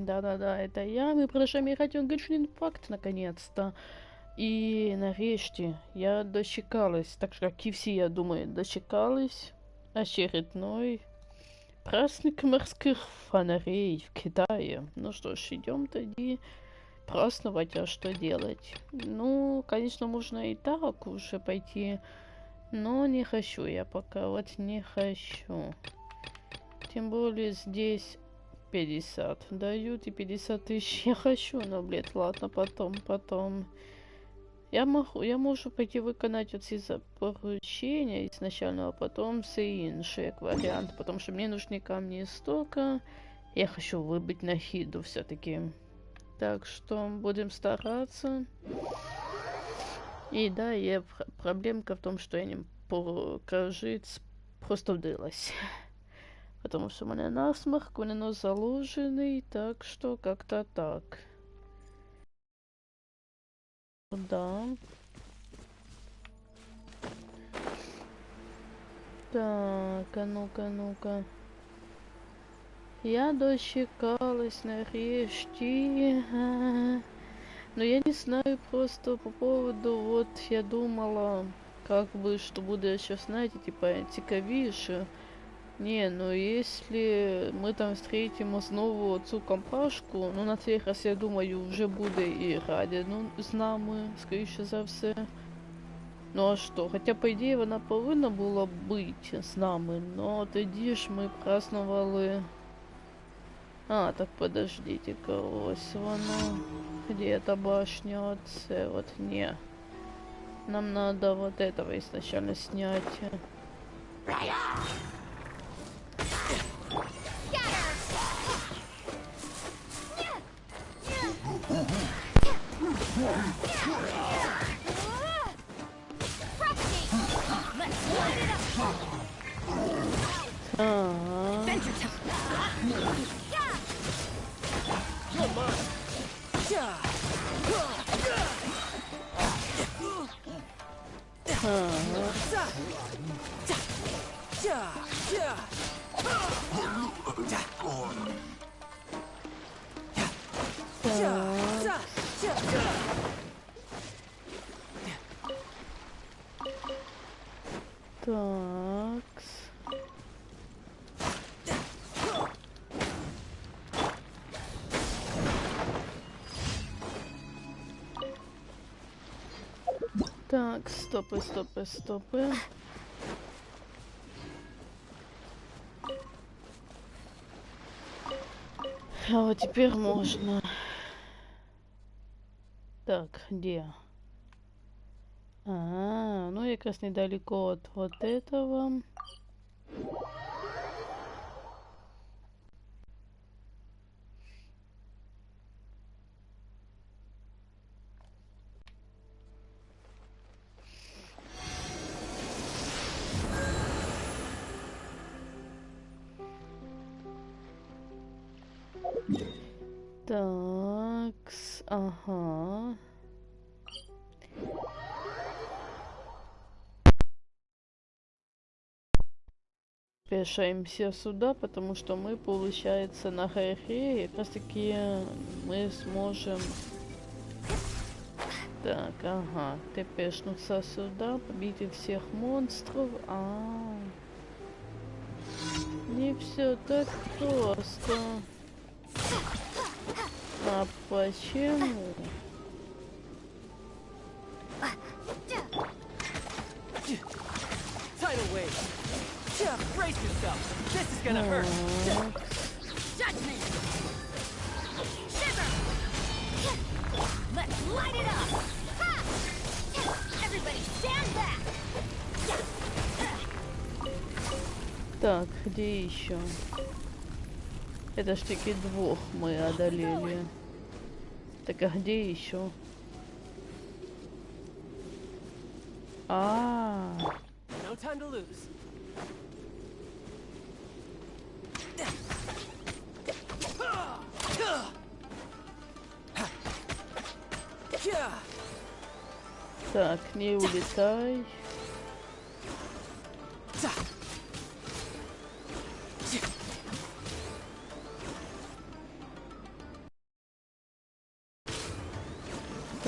Да-да-да, это я. Мы продолжаем играть в Genshin Impact, наконец-то. И нарешті я дочекалась, так же, как и все, я думаю, дочекалась очередной праздник морских фонарей в Китае. Ну что ж, идем тогда праздновать, а что делать? Ну, конечно, можно и так уже пойти, но не хочу я пока, вот не хочу. Тем более здесь 50 дают и 50 тысяч я хочу, но, блядь, ладно, потом. Я можу пойти виконати оці поручения изначально, а потом все інший вариант, потому что мне нужны камни истока. Я хочу выбить на хиду все-таки. Так что будем стараться. И да, я проблемка в том, что я не покажить просто вдалась. Потому что у меня насморк, у меня нос заложенный, так что как-то так. Да. Так, а ну-ка. Я дочекалась нарешті. Но я не знаю просто по поводу, вот я думала, как бы, что буде сейчас, знаете, типа, цікавіше. Не, ну если мы там встретим знову цю компашку, ну на цей раз, я думаю, вже буде і раді, ну, з нами, скоріше за все. Ну а що? Хоча, по ідеї, вона повинна була бути з нами, но тоді ж ми праздновали... А, так подождите-ка, ось воно. Где эта башня? Вот, вот, не. Нам надо вот этого изначально снять. Так, стопы. А вот теперь можно. Так, где? Ну я как раз недалеко от вот этого. Такс, ага. Пешаемся сюда, потому что мы, получается, на горе, и как раз таки мы сможем... Так, ага, тпшнуться сюда, побить всех монстров. Не все так просто. А почему? Так, где еще? Это ж таки двух мы одолели. Так, а где еще? Так, не улетай.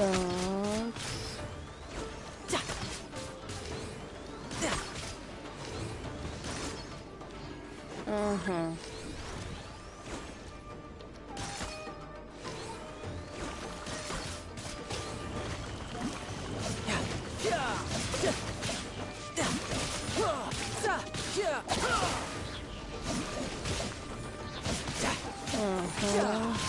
Так. Ага. Ага.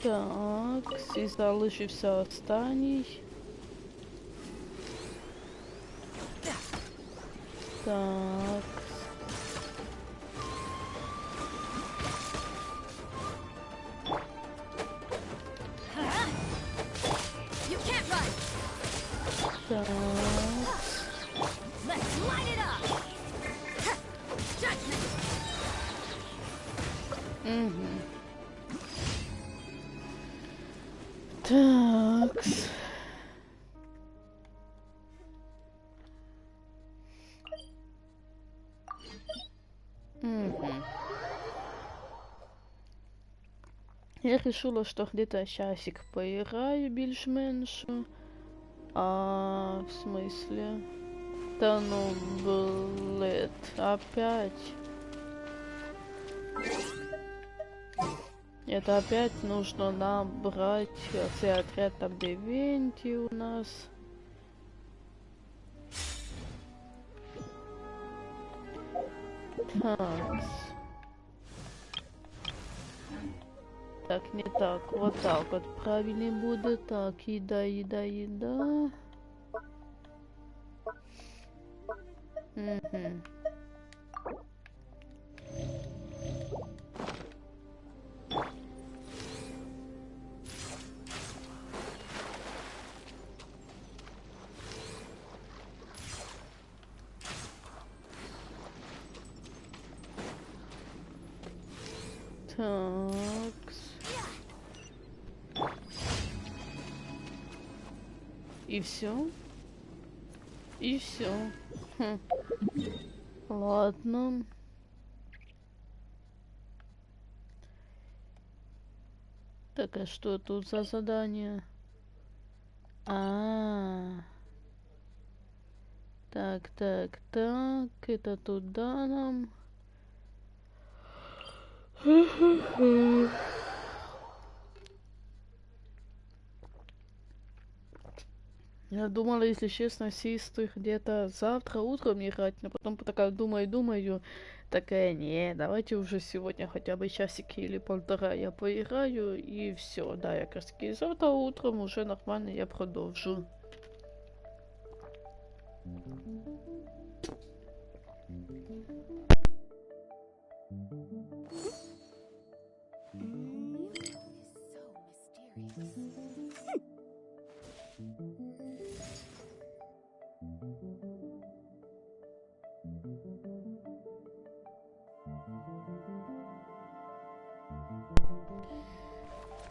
Так, і залишився останній. Так. Так. Угу. Так. Угу. Я решила, что где-то часик поиграю більш-менш. А, в смысле? Да ну, блэд, опять. Это опять нужно набрать все отряд там Венти у нас. Так. Так, не так. Вот так вот правильнее будет. Так, еда, еда, еда. Угу. Так. И все? И все. Хм. Ладно. Так, а что тут за задание? Так, так, так. Это туда нам. Я думала, если честно, сесть где-то завтра утром играть, но потом такая думаю, такая, не, давайте уже сегодня хотя бы часики или полтора я поиграю, и все, да, я как раз таки завтра утром уже нормально я продолжу.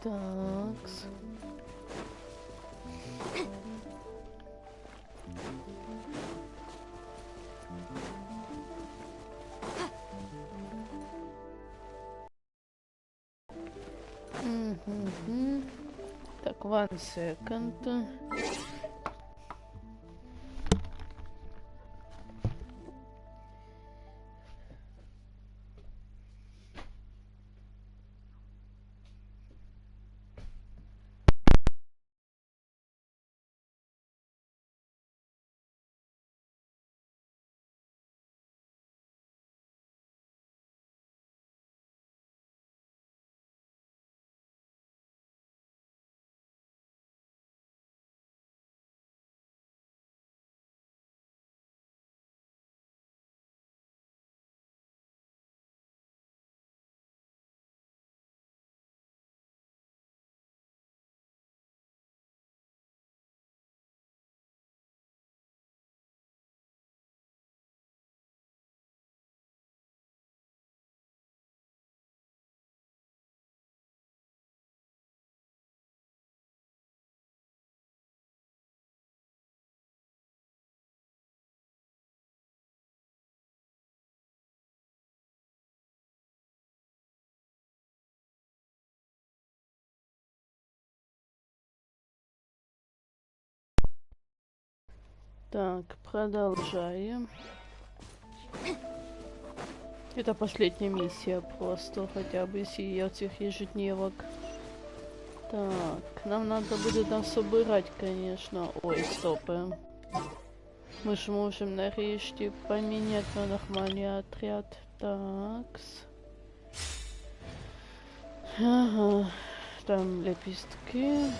Такс. Так, 1 second. Так, продолжаем. Это последняя миссия просто, хотя бы из этих ежедневок. Так, нам надо будет насобирать, конечно. Ой, стопы. Мы же можем нарешті поменять на нормальный отряд. Такс. Ага. Там лепестки.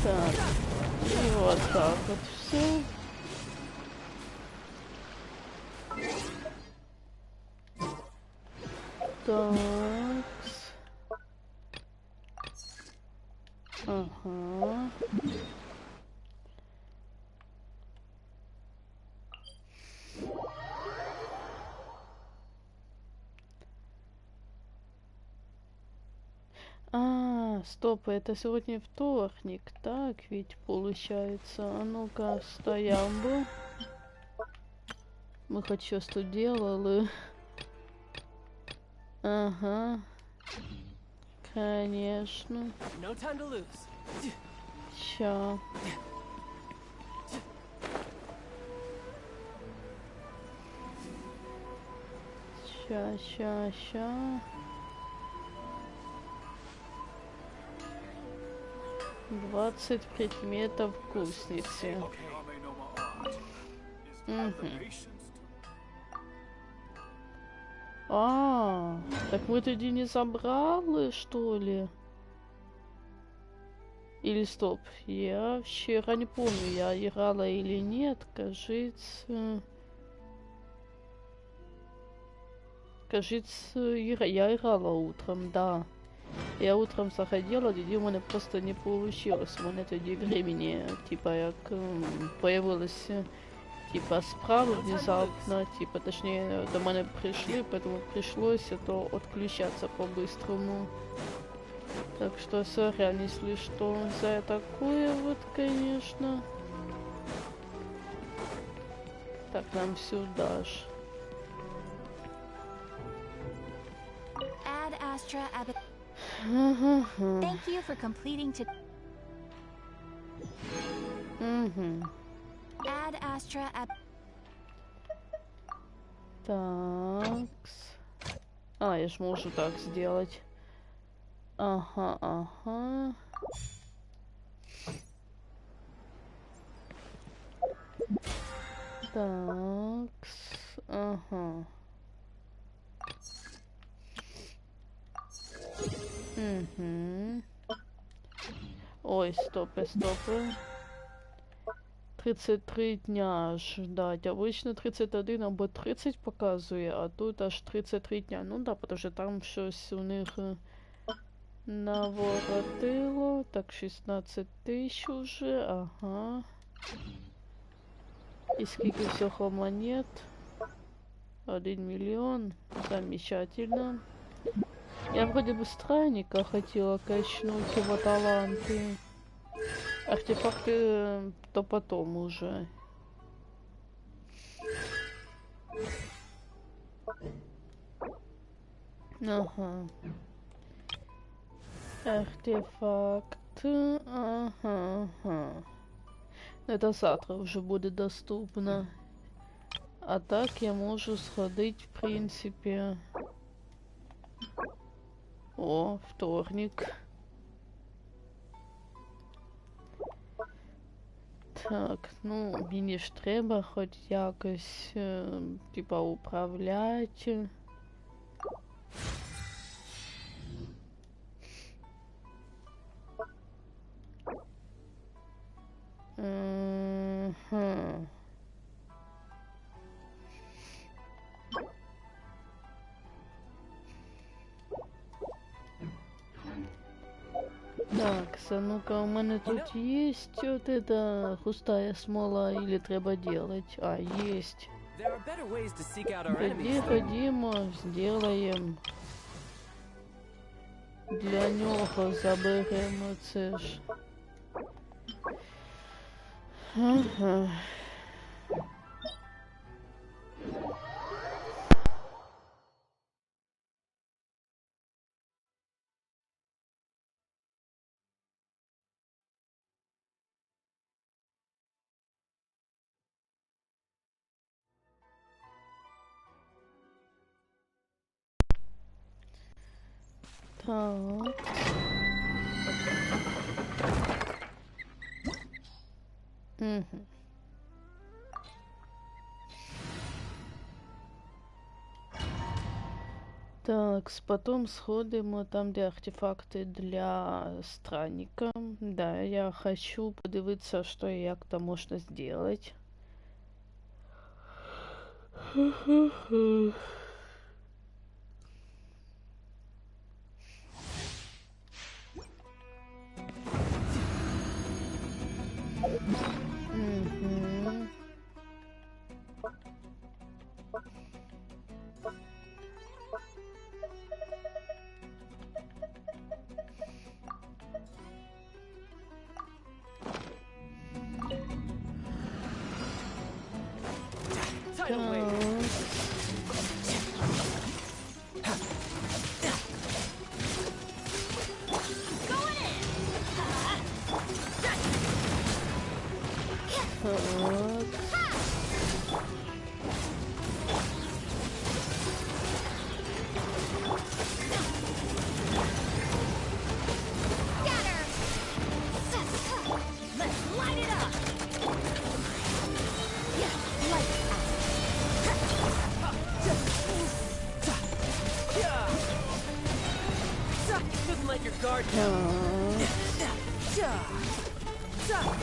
Так, и вот так вот все. Так. Ага. Стоп, это сегодня вторник, так ведь получается. А ну-ка, стоям бы. Мы хоть сейчас тут делали. Ага. Конечно. Ща. Ща. 20 предметов вкусницы. Угу. Так мы тоді не забрали, что ли? Или стоп, я вчера не помню, я играла или нет, кажется, я играла утром, да. Я утром заходила, тоді у мене просто не получилось. У мене тоді времени, типа, як появилось, типа, справа внезапно, типа, точнее, до мене пришли, поэтому пришлось это отключаться по-быстрому. Так что, сорян, если что, за такое вот, конечно. Так, нам сюда ж. Thank you for completing to Ad Astra Такс. Я ж могу так сделать. Ага. Такс. Ага. Угу. Ой, стопы. 33 дня ждать. Обычно 31 або 30 показує, а тут аж 33 дня. Ну да, потому що там щось у них наворотило. Так, 16 тисяч уже. Ага. И сколько всего монет? 1 миллион. Замечательно. Я вроде бы странника хотела качнуть его таланты. Артефакты то потом уже. Ага. Артефакт. Ага. Это завтра уже будет доступно. А так я могу сходить, в принципе. О, вторник. Так, ну, мені ж треба хоч якось, типа, управляти. Так, ну-ка, у мене тут есть вот эта густая смола или треба делать? Есть. Тоді ходімо, сделаем. Для нього заберемо це ж. Ага. Так. Угу. Так, потом сходимо там, де артефакти для странника. Да, я хочу подивитися, що і як там можна зробити. Угу.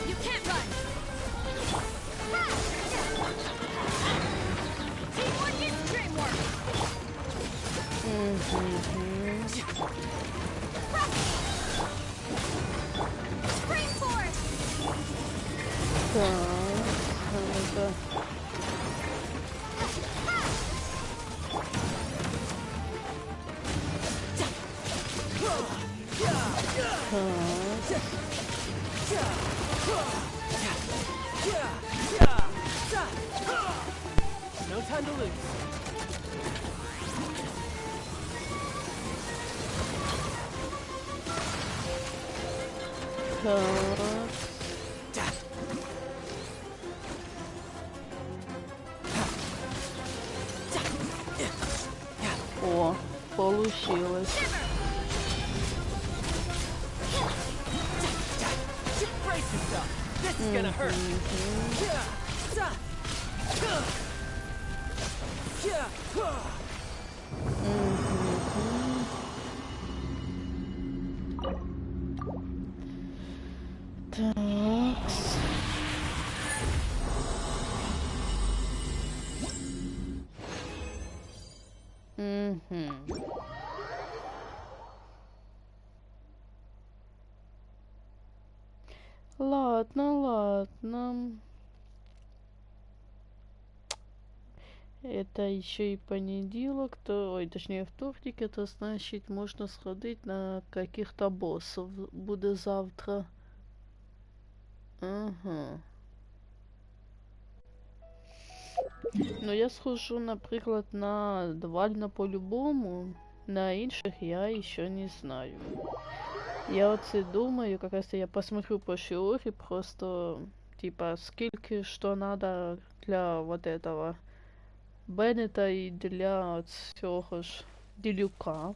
You can't run. Teamwork is dreamwork. Spring force. No time to lose. О, получилось. Brace yourself. This is gonna hurt. Такс. Ладно, ладно. Это еще и понедельник, ой, точнее вторник, это значит можно сходить на каких-то боссов. Буде завтра. Ага. Ну я схожу, наприклад, на Двальна по-любому, на інших я ще не знаю. Я оце думаю, якраз я посмотрю по Шиорі, просто, типа, скільки що надо для вот этого Беннета і для цього ж Ділюка.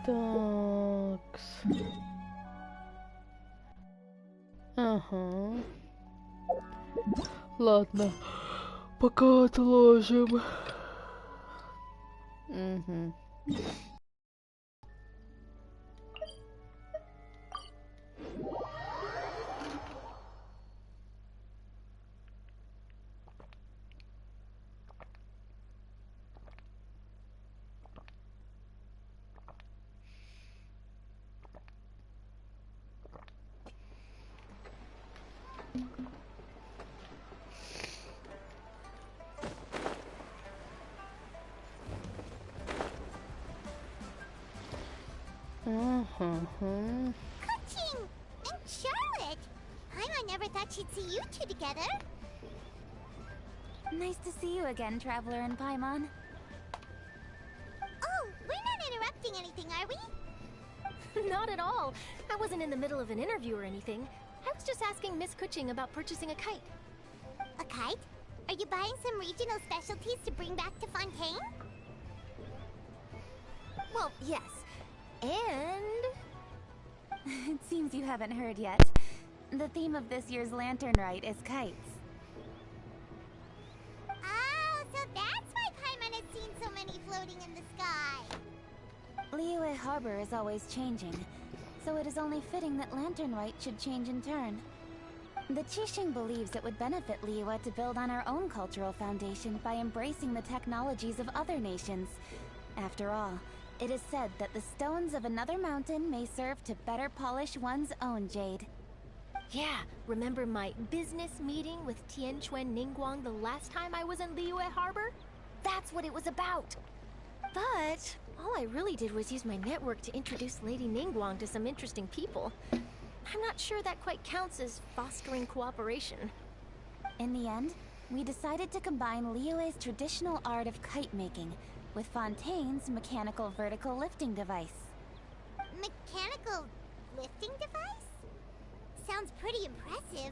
Такс. Ага. Ладно. Пока отложим. Угу. Coaching and Charlotte. I never thought she'd see you two together. Nice to see you again, Traveler and Paimon. Oh, we're not interrupting anything, are we? Not at all. I wasn't in the middle of an interview or anything. I was just asking Miss Kuching about purchasing a kite. A kite? Are you buying some regional specialties to bring back to Fontaine? Well, yes. And... It seems you haven't heard yet. The theme of this year's Lantern Rite is kites. Oh, so that's why Paimon has seen so many floating in the sky. Liyue Harbor is always changing, so it is only fitting that Lantern Rite should change in turn. The Qixing believes it would benefit Liyue to build on our own cultural foundation by embracing the technologies of other nations. After all, it is said that the stones of another mountain may serve to better polish one's own jade. yeah, remember my business meeting with Tianquan Ningguang the last time I was in Liyue Harbor? That's what it was about. But all I really did was use my network to introduce Lady Ningguang to some interesting people. I'm not sure that quite counts as fostering cooperation. In the end, we decided to combine Liyue's traditional art of kite making with Fontaine's mechanical vertical lifting device. Mechanical lifting device? Sounds pretty impressive.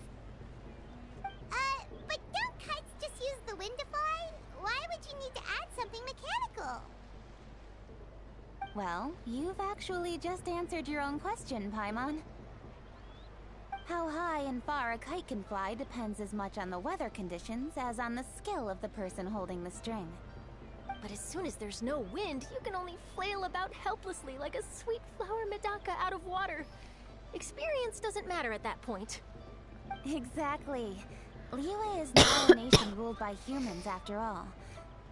But don't kites just use the wind to fly? Why would you need to add something mechanical? Well, you've actually just answered your own question, Paimon. How high and far a kite can fly depends as much on the weather conditions as on the skill of the person holding the string. But as soon as there's no wind, you can only flail about helplessly like a sweet flower medaka out of water. Experience doesn't matter at that point. Exactly. Liyue is now a nation ruled by humans after all.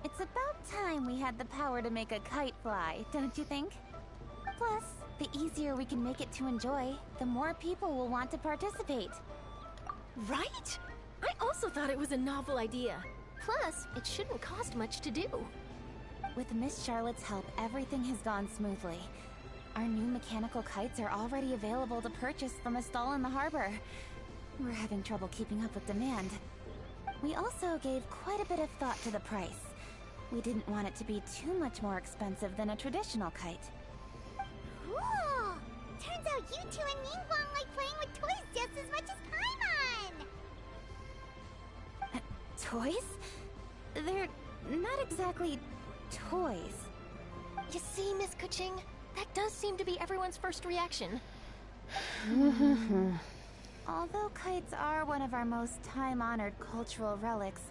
It's about time we had the power to make a kite fly, don't you think? Plus, the easier we can make it to enjoy, the more people will want to participate. Right? I also thought it was a novel idea. Plus, it shouldn't cost much to do. With Miss Charlotte's help, everything has gone smoothly. Our new mechanical kites are already available to purchase from a stall in the harbor. We're having trouble keeping up with demand. We also gave quite a bit of thought to the price. We didn't want it to be too much more expensive than a traditional kite. Cool! Turns out you two and Ningguang like playing with toys just as much as Paimon! Toys? They're not exactly toys. You see, Miss Kuching? That does seem to be everyone's first reaction. Although kites are one of our most time-honored cultural relics,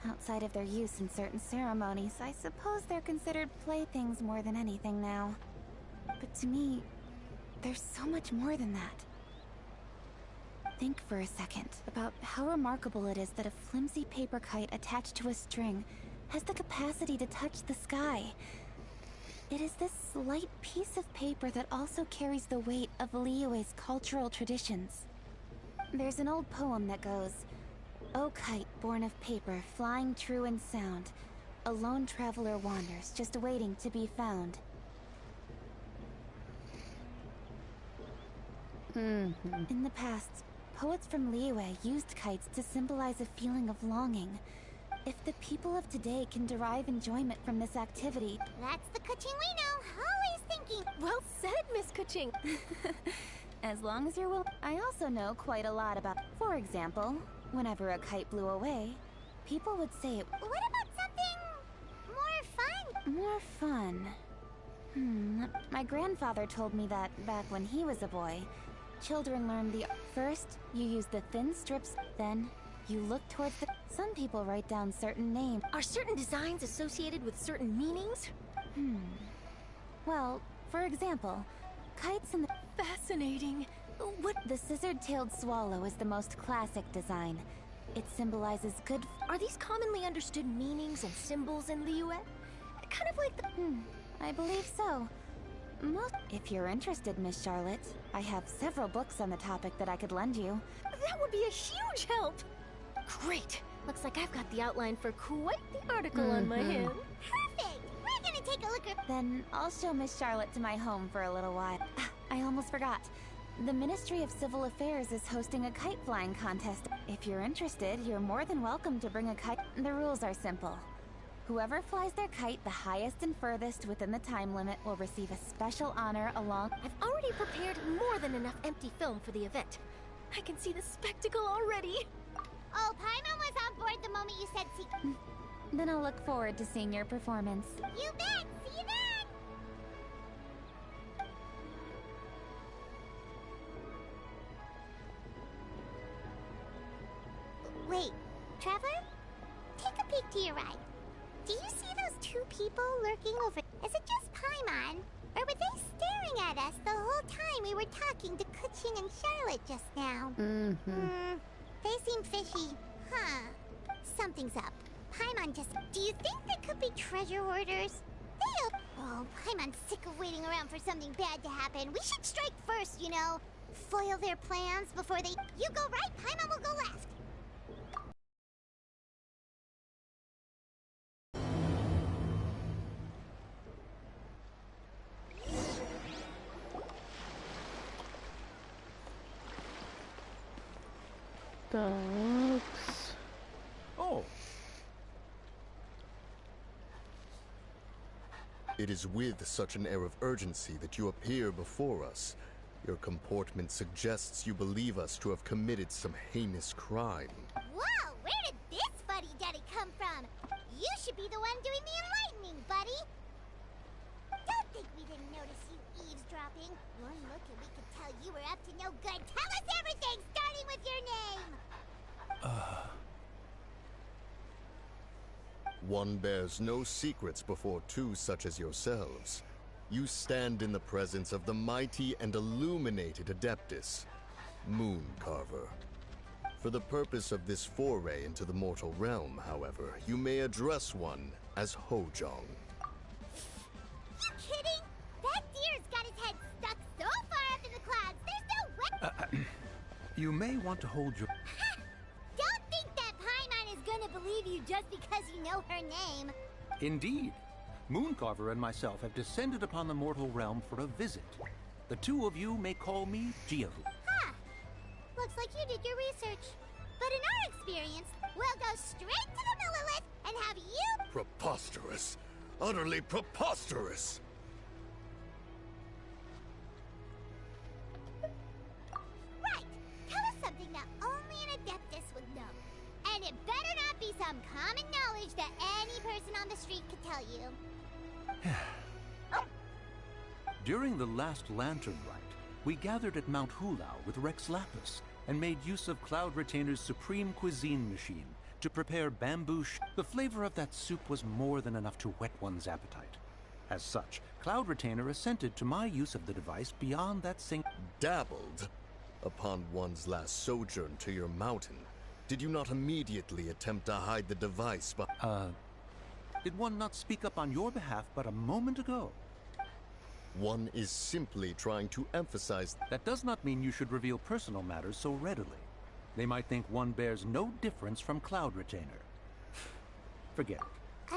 outside of their use in certain ceremonies, I suppose they're considered playthings more than anything now. But to me, there's so much more than that. Think for a second about how remarkable it is that a flimsy paper kite attached to a string has the capacity to touch the sky. It is this slight piece of paper that also carries the weight of Liyue's cultural traditions. There's an old poem that goes, "O kite born of paper, flying true in sound, a lone traveler wanders, just waiting to be found." In the past, poets from Liyue used kites to symbolize a feeling of longing. If the people of today can derive enjoyment from this activity... That's the Kuching we know, always thinking. Well said, Miss Kuching. As long as you're willing... I also know quite a lot about... For example, whenever a kite blew away, people would say it... What about something more fun? More fun... My grandfather told me that back when he was a boy, children learned the... First, you use the thin strips, then you look towards the... Some people write down certain names. Are certain designs associated with certain meanings? Well, for example, kites in the... Fascinating. What? The scissor-tailed swallow is the most classic design. It symbolizes good... Are these commonly understood meanings and symbols in Liyue? Kind of like the... I believe so. If you're interested, Miss Charlotte, I have several books on the topic that I could lend you. That would be a huge help! Great! Looks like I've got the outline for quite the article on my hand. Perfect! We're gonna take a look at... Then I'll show Miss Charlotte to my home for a little while. I almost forgot. The Ministry of Civil Affairs is hosting a kite flying contest. If you're interested, you're more than welcome to bring a kite. The rules are simple. Whoever flies their kite the highest and furthest within the time limit will receive a special honor along... I've already prepared more than enough empty film for the event. I can see the spectacle already. Oh, Paimon was on board the moment you said secret. Then I'll look forward to seeing your performance. You bet! See you then! Wait, Trevor? Take a peek to your right. Do you see those two people lurking over? Is it just Paimon? Or were they staring at us the whole time we were talking to Kuching and Charlotte just now? They seem fishy. Huh. Something's up. Paimon just... Do you think they could be treasure hoarders? Oh, Paimon's sick of waiting around for something bad to happen. We should strike first, you know. Foil their plans before they... You go right, Paimon will go left. Thanks. Oh. It is with such an air of urgency that you appear before us. Your comportment suggests you believe us to have committed some heinous crime. Whoa, where did this fuddy-duddy come from? You should be the one doing the enlightening, buddy. Don't think we didn't notice you eavesdropping. One look and we could tell you were up to no good. Tell us everything, starting with your name. One bears no secrets before two such as yourselves. You stand in the presence of the mighty and illuminated Adeptus, Moon Carver. For the purpose of this foray into the mortal realm, however, you may address one as Hojong. You kidding? That deer's got his head stuck so far up in the clouds, there's no way... You may want to hold your... Don't think that Paimon is gonna believe you just because you know her name. Indeed. Mooncarver and myself have descended upon the mortal realm for a visit. The two of you may call me Jiahu. Huh. Looks like you did your research. But in our experience, we'll go straight to the Millilith and have you... Preposterous. Utterly preposterous. Right. Tell us something that only an Adeptus would know. And it better not be some common knowledge that any person on the street could tell you. During the last Lantern Rite, we gathered at Mount Hulao with Rex Lapis and made use of Cloud Retainer's supreme cuisine machine to prepare bamboo The flavor of that soup was more than enough to whet one's appetite. As such, Cloud Retainer assented to my use of the device beyond that Dabbled? Upon one's last sojourn to your mountain, did you not immediately attempt to hide the device Did one not speak up on your behalf but a moment ago? One is simply trying to emphasize... That does not mean you should reveal personal matters so readily. They might think one bears no difference from Cloud Retainer. Forget it.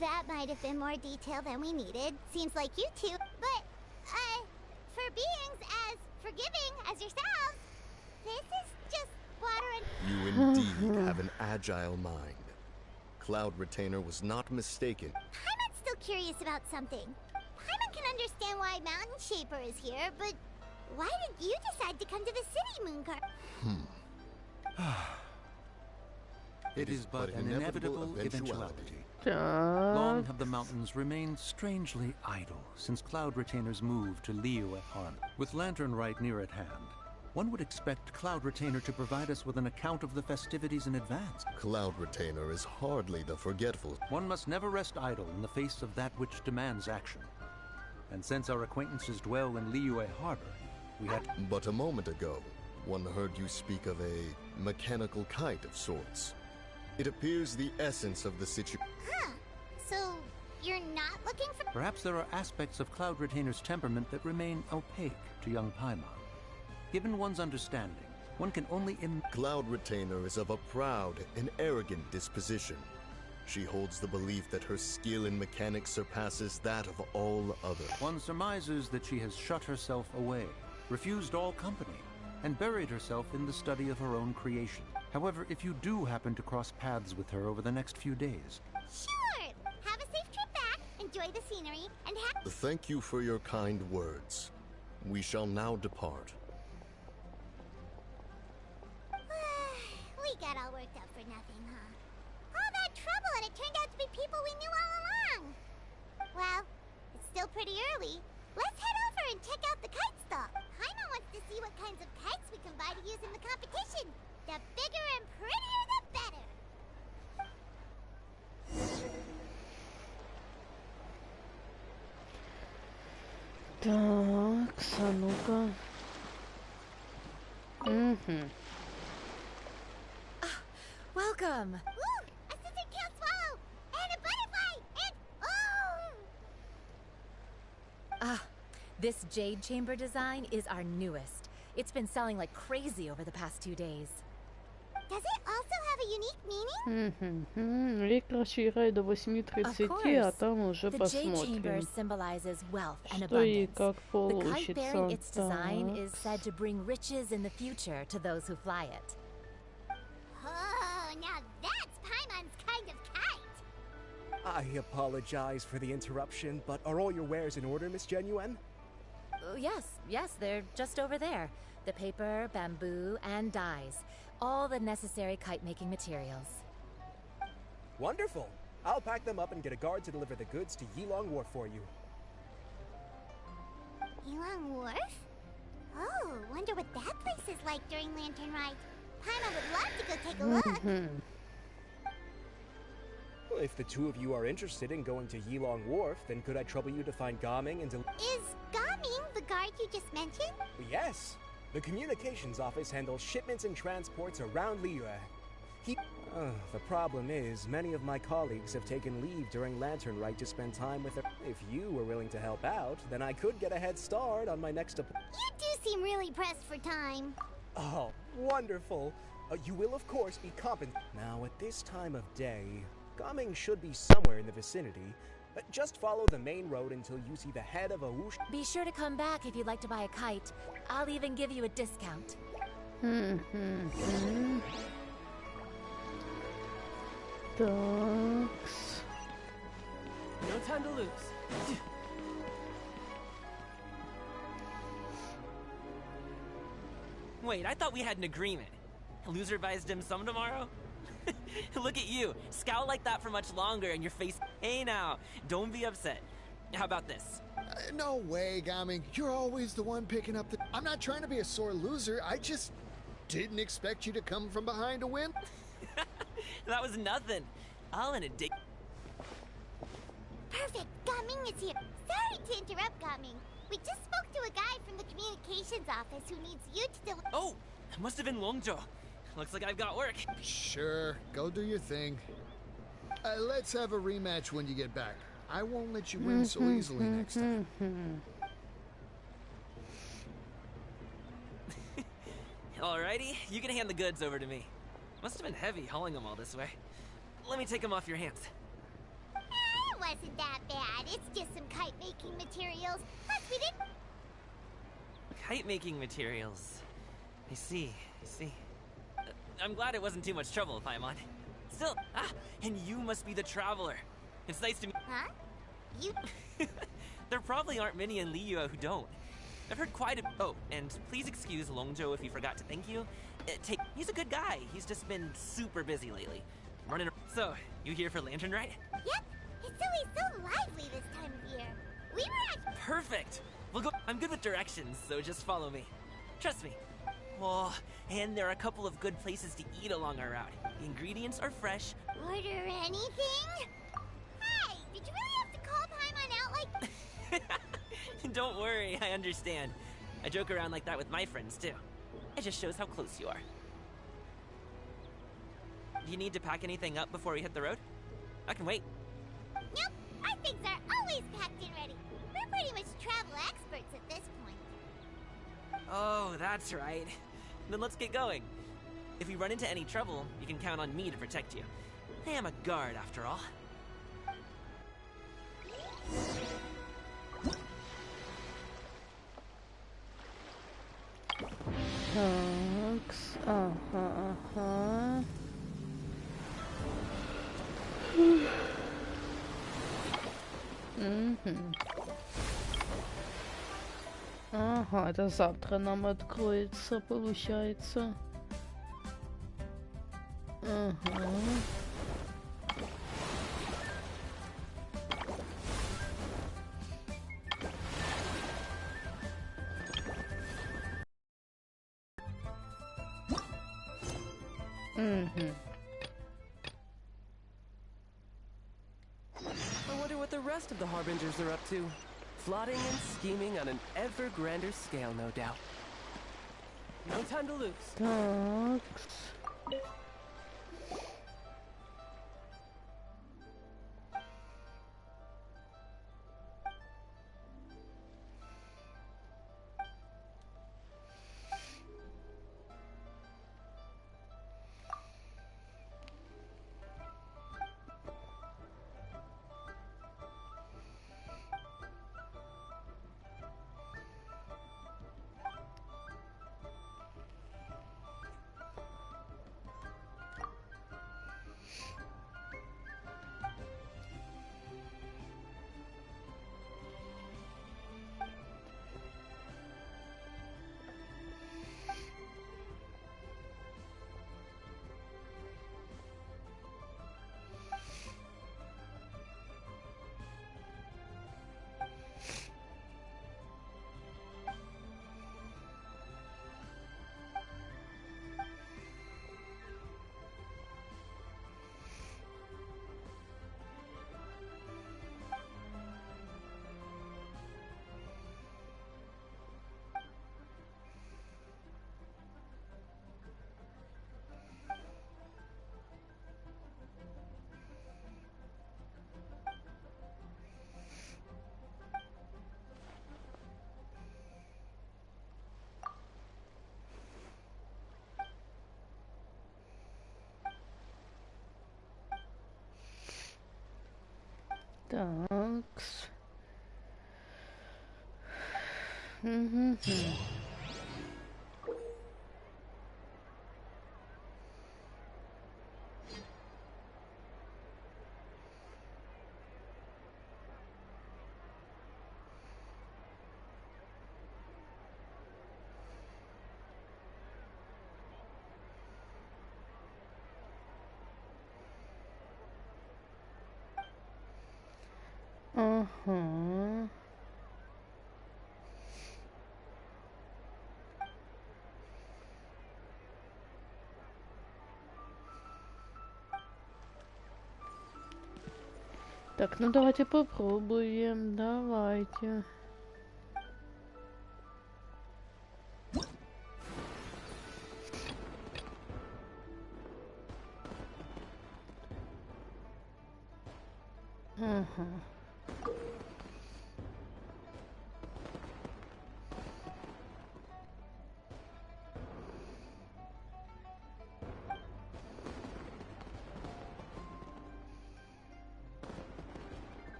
That might have been more detail than we needed. Seems like you two. But, for beings as forgiving as yourselves, this is just water and... You indeed have an agile mind. Cloud Retainer was not mistaken. Paimon's still curious about something. Paimon can understand why Mountain Shaper is here, but why did you decide to come to the city, Mooncar? It is but an inevitable eventuality. Так. Long have the mountains remained strangely idle since Cloud Retainer's move to Liyue Harbor. With Lantern Rite near at hand, one would expect Cloud Retainer to provide us with an account of the festivities in advance. Cloud Retainer is hardly the forgetful. One must never rest idle in the face of that which demands action. And since our acquaintances dwell in Liyue Harbor, we had... But a moment ago, one heard you speak of a mechanical kite of sorts. It appears the essence of the situation... Huh. So, you're not looking for... Perhaps there are aspects of Cloud Retainer's temperament that remain opaque to young Paimon. Given one's understanding, one can only Cloud Retainer is of a proud and arrogant disposition. She holds the belief that her skill in mechanics surpasses that of all others. One surmises that she has shut herself away, refused all company, and buried herself in the study of her own creation. However, if you do happen to cross paths with her over the next few days... Sure! Have a safe trip back, enjoy the scenery, and have... Thank you for your kind words. We shall now depart. We got all worked up for nothing, huh? All that trouble and it turned out to be people we knew all along! Well, it's still pretty early. Let's head over and check out the kite stall. Paimon wants to see what kinds of kites we can buy to use in the competition. The bigger and prettier, the better! Так, а ну-ка. Welcome! Ooh! A scissor-tailed swallow! And a butterfly! And... oh! This jade chamber design is our newest. It's been selling like crazy over the past 2 days. Does it also have a unique meaning? Рейк расширяет до 8:30, а там уже The jade chamber посмотрим, symbolizes wealth and что и abundance. как The kite bearing its получится. design Так. is said to bring riches in the future to those who fly it. Oh, now that's Paimon's kind of kite! I apologize for the interruption, but are all your wares in order, Miss Genuine? Yes, they're just over there. The paper, bamboo, and dyes. All the necessary kite-making materials. Wonderful! I'll pack them up and get a guard to deliver the goods to Yilong Wharf for you. Yilong Wharf? Oh, wonder what that place is like during Lantern Ride. Paimon would love to go take a look. Well, if the two of you are interested in going to Yilong Wharf, then could I trouble you to find Gaming and Is Gaming the guard you just mentioned? Yes! The communications office handles shipments and transports around Liyue. The problem is, many of my colleagues have taken leave during Lantern Rite to spend time with her. If you were willing to help out, then I could get a head start on my next appointment. You do seem really pressed for time. Oh, wonderful! You will, of course, be compensated. Now, at this time of day, Gaming should be somewhere in the vicinity. Just follow the main road until you see the head of a whoosh. Be sure to come back if you'd like to buy a kite. I'll even give you a discount. Такс. No time to lose. Wait, I thought we had an agreement. Loser buys dim sum tomorrow? Look at you. Scowl like that for much longer and your face... Hey now, don't be upset. How about this? No way, Gaming. You're always the one picking up the... I'm not trying to be a sore loser. I just didn't expect you to come from behind to win. That was nothing. I'll in a dig... Perfect, Gaming is here. Sorry to interrupt, Gaming. We just spoke to a guy from the communications office who needs you to Oh, it must have been Longzhou. Looks like I've got work. Sure, go do your thing. Let's have a rematch when you get back. I won't let you win so easily next time. Alrighty, you can hand the goods over to me. Must have been heavy hauling them all this way. Let me take them off your hands. It wasn't that bad. It's just some kite-making materials. Plus, we didn't... Kite-making materials. I see. I'm glad it wasn't too much trouble, Paimon. Still, and you must be the traveler. It's nice to meet... Huh? You... There probably aren't many in Liyue who don't. I've heard quite a... Oh, and please excuse Longzhou if he forgot to thank you. He's a good guy. He's just been super busy lately. Running... So, you here for Lantern Rite? Yep. It's always so lively this time of year. We were at... Perfect! We'll go... I'm good with directions, so just follow me. Trust me. Oh, and there are a couple of good places to eat along our route. The ingredients are fresh. Order anything? Hey, did you really have to call Paimon out like... Don't worry, I understand. I joke around like that with my friends, too. It just shows how close you are. Do you need to pack anything up before we hit the road? I can wait. Nope, our things are always packed and ready. We're pretty much travel experts at this point. Oh, that's right. Then let's get going. If we run into any trouble, you can count on me to protect you. I am a guard after all. Такс, ага. Ага, это завтра нам откроется, получается. Ага. I wonder what the rest of the Harbingers are up to. Plotting and scheming on an ever grander scale, no doubt. No time to lose. Такс. Такс. Ага. Так, ну давайте попробуем. Давайте. Ага.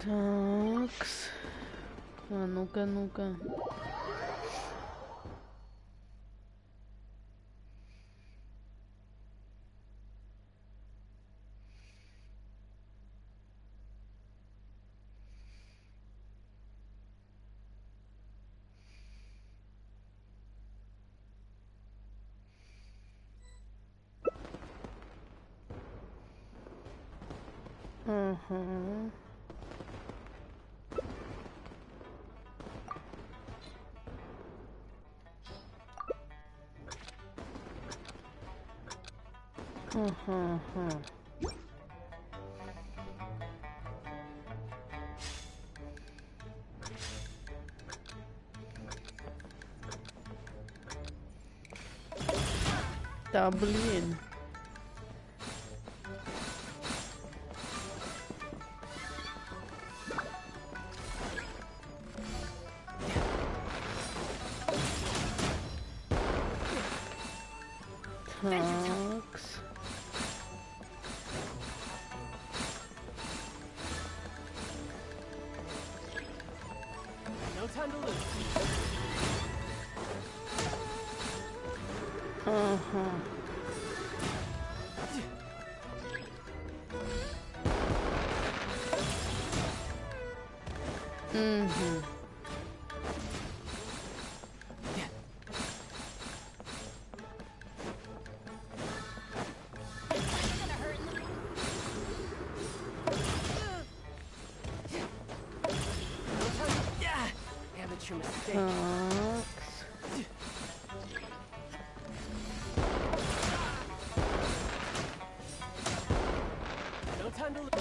Такс. А ну-ка, ну-ка. Ага. Ага, ага. Да блин. Такс. No time to lose. Ага. Угу. Amateur mistake. Такс. No time to lose.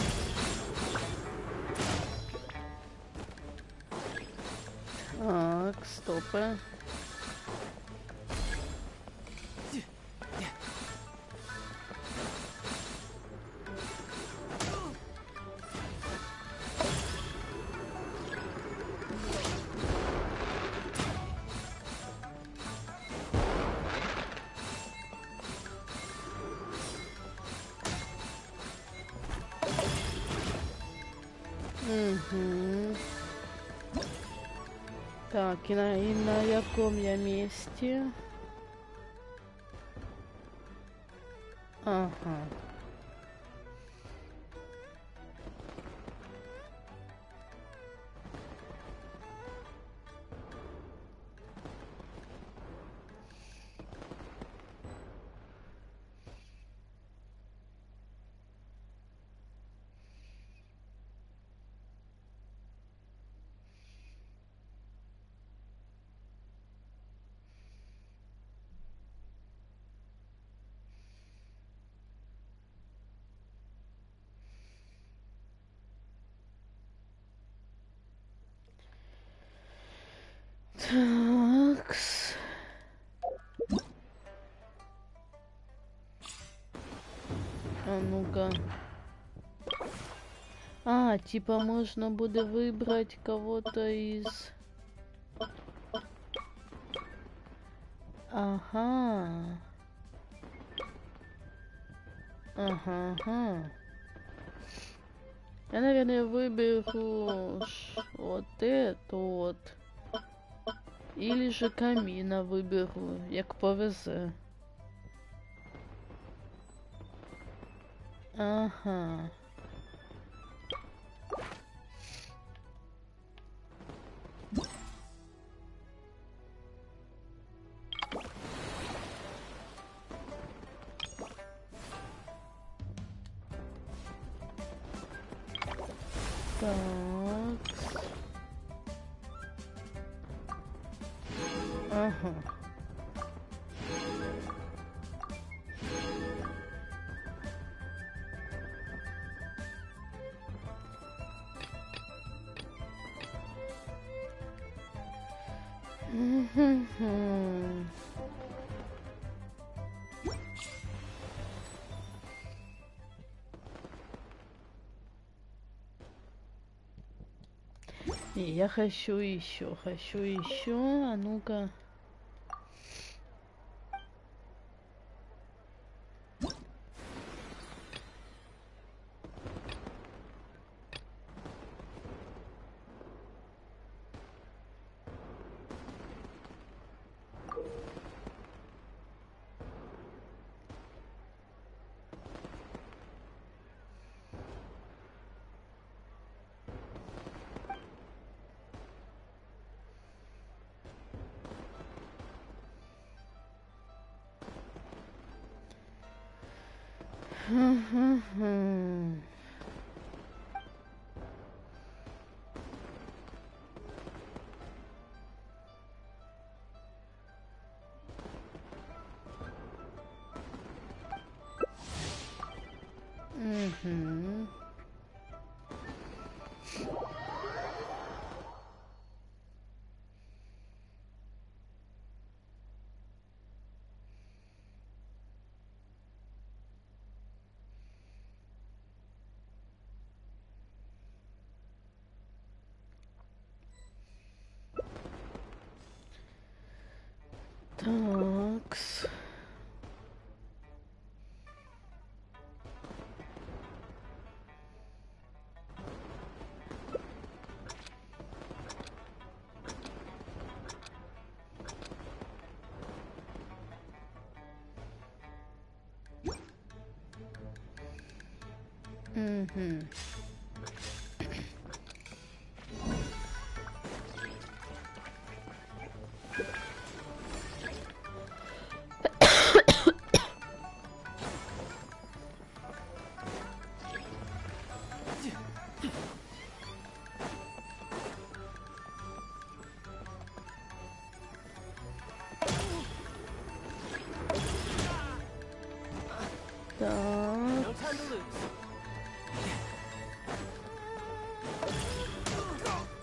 Так, стопы. Угу. Так, и на каком я месте? Ага. Такс. А ну-ка. А, типа можно будет выбрать кого-то из... Ага. Ага, ага. Я, наверное, выберу вот это вот. Или же камина выберу, як повезе. Ага. Так. Ага. Не, я хочу еще. А ну-ка. Угу. Такс. Угу. No time to lose.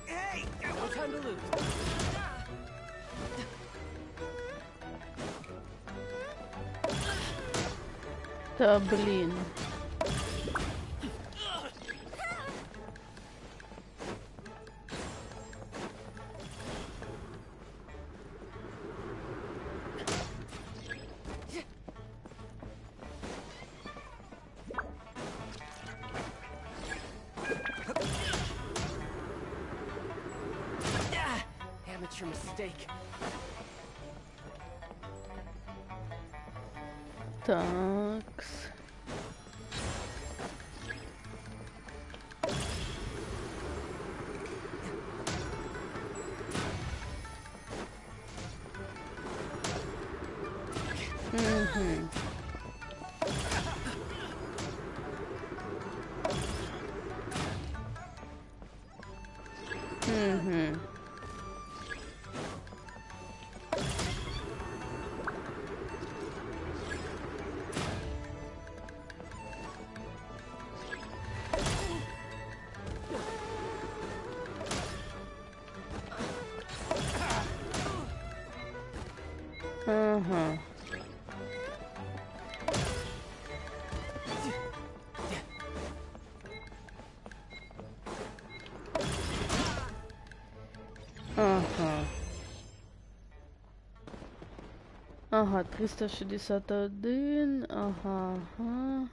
Hey! No time to lose. Да блин. Amateur mistake. Такс. Угу. Угу. Ага. Ага. Ага, 361. Ага, ага.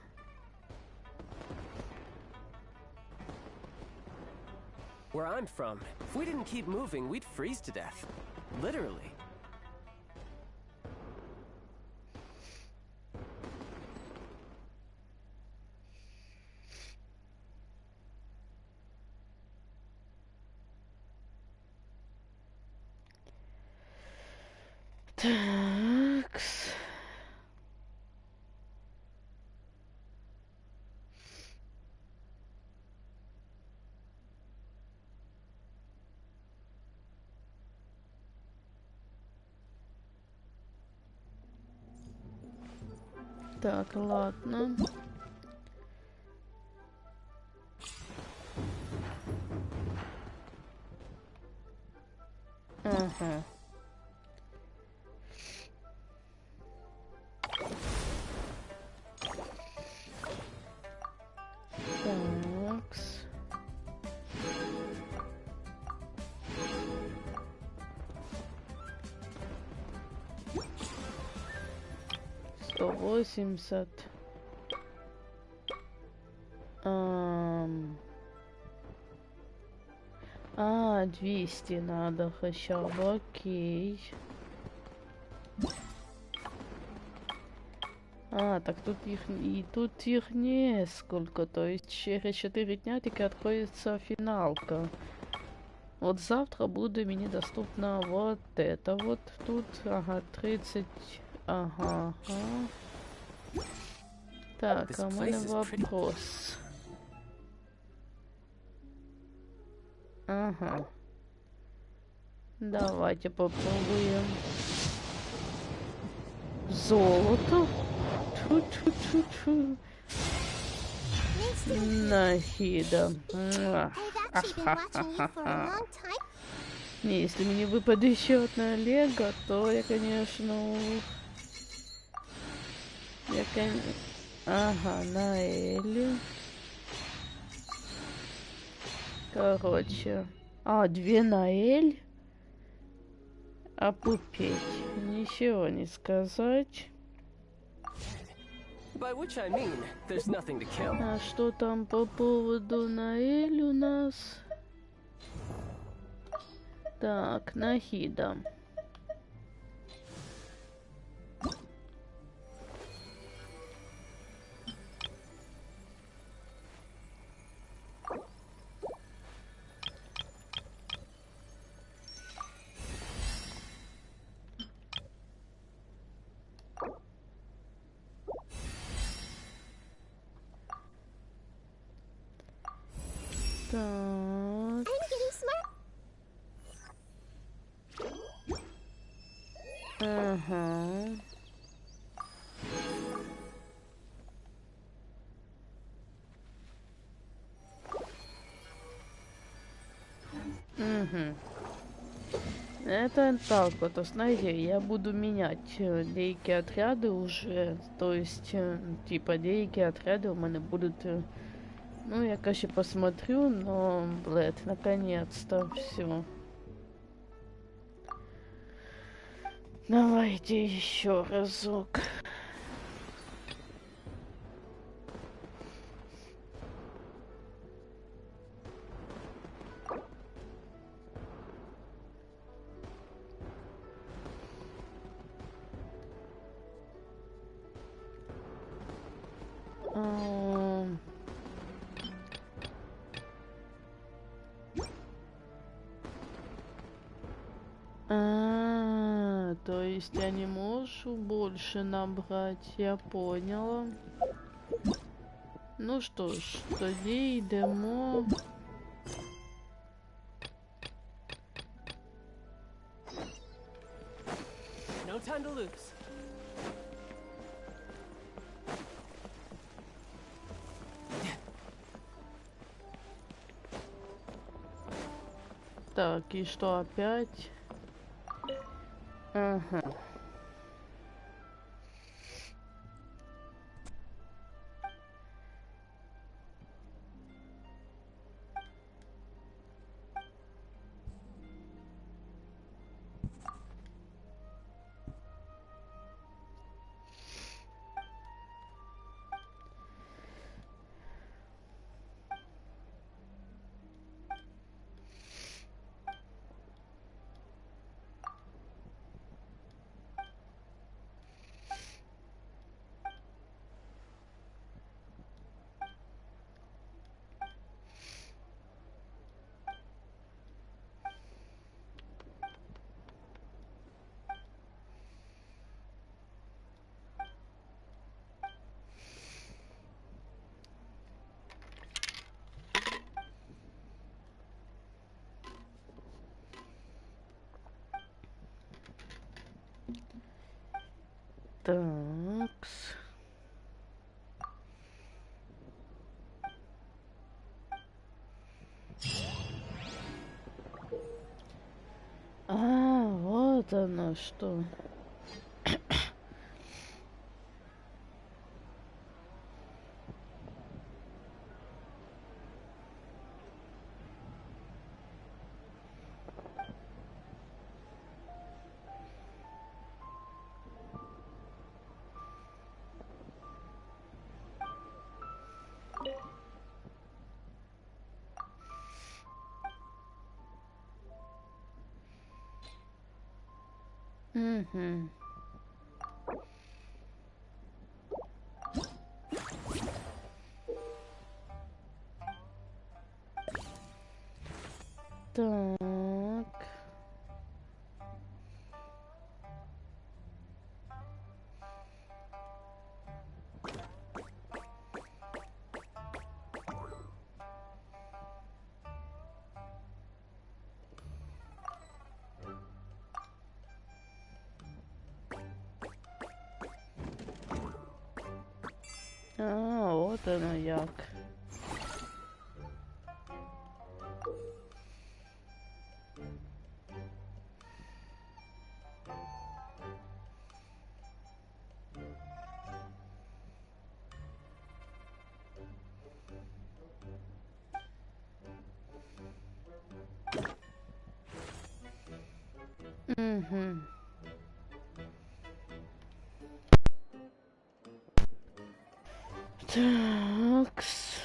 Where I'm from, if we didn't keep moving, we'd freeze to death. Literally. Такс. Так, ладно. Ага. Такс. Сто 80. 200 надо хотя бы, окей. Так тут их и тут их несколько, то есть через 4 дня таки отходится финалка. Вот завтра будет мне доступно вот это вот тут, ага, 30, ага, ага. Так, а у меня вопрос. Ага. Давайте попробуем. Золото. Ту-ту-ту-ту. Нахида. Не, если мне выпадет еще одна лего, то я, конечно... Ага, на Элли. Короче. 2 на Эль. Опупеть. Ничего не сказать. By which I mean, there's nothing to kill. А что там по поводу Наэль у нас? Так, Нахида. Ага. Угу. Это так вот, знаете, я буду менять деякі отряди уже, то есть, типа, деякі отряди у мене будуть, ну, я, конечно, посмотрю, но, блядь, наконец-то, все. Давайте еще разок. То есть я не могу больше набрать, я поняла. Ну что ж, тоді йдемо. No time to lose. Так, и что опять? Ага. Такс. Вот оно что. Угу. Так. Вот оно як. Угу. Такс.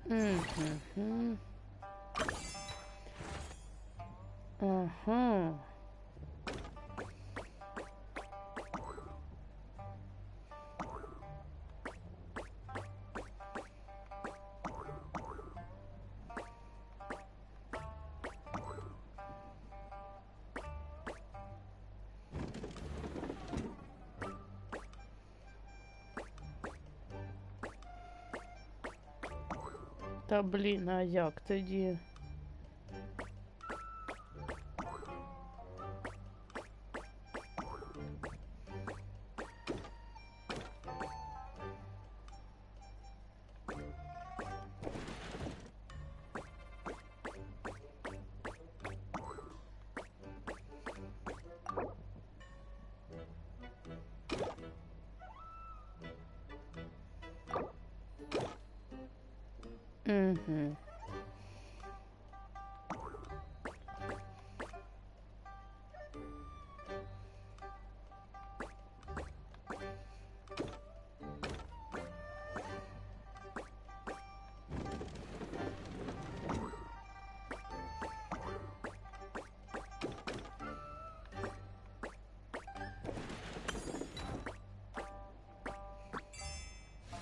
Угу. Ага. Та блін, а як тоді? Угу.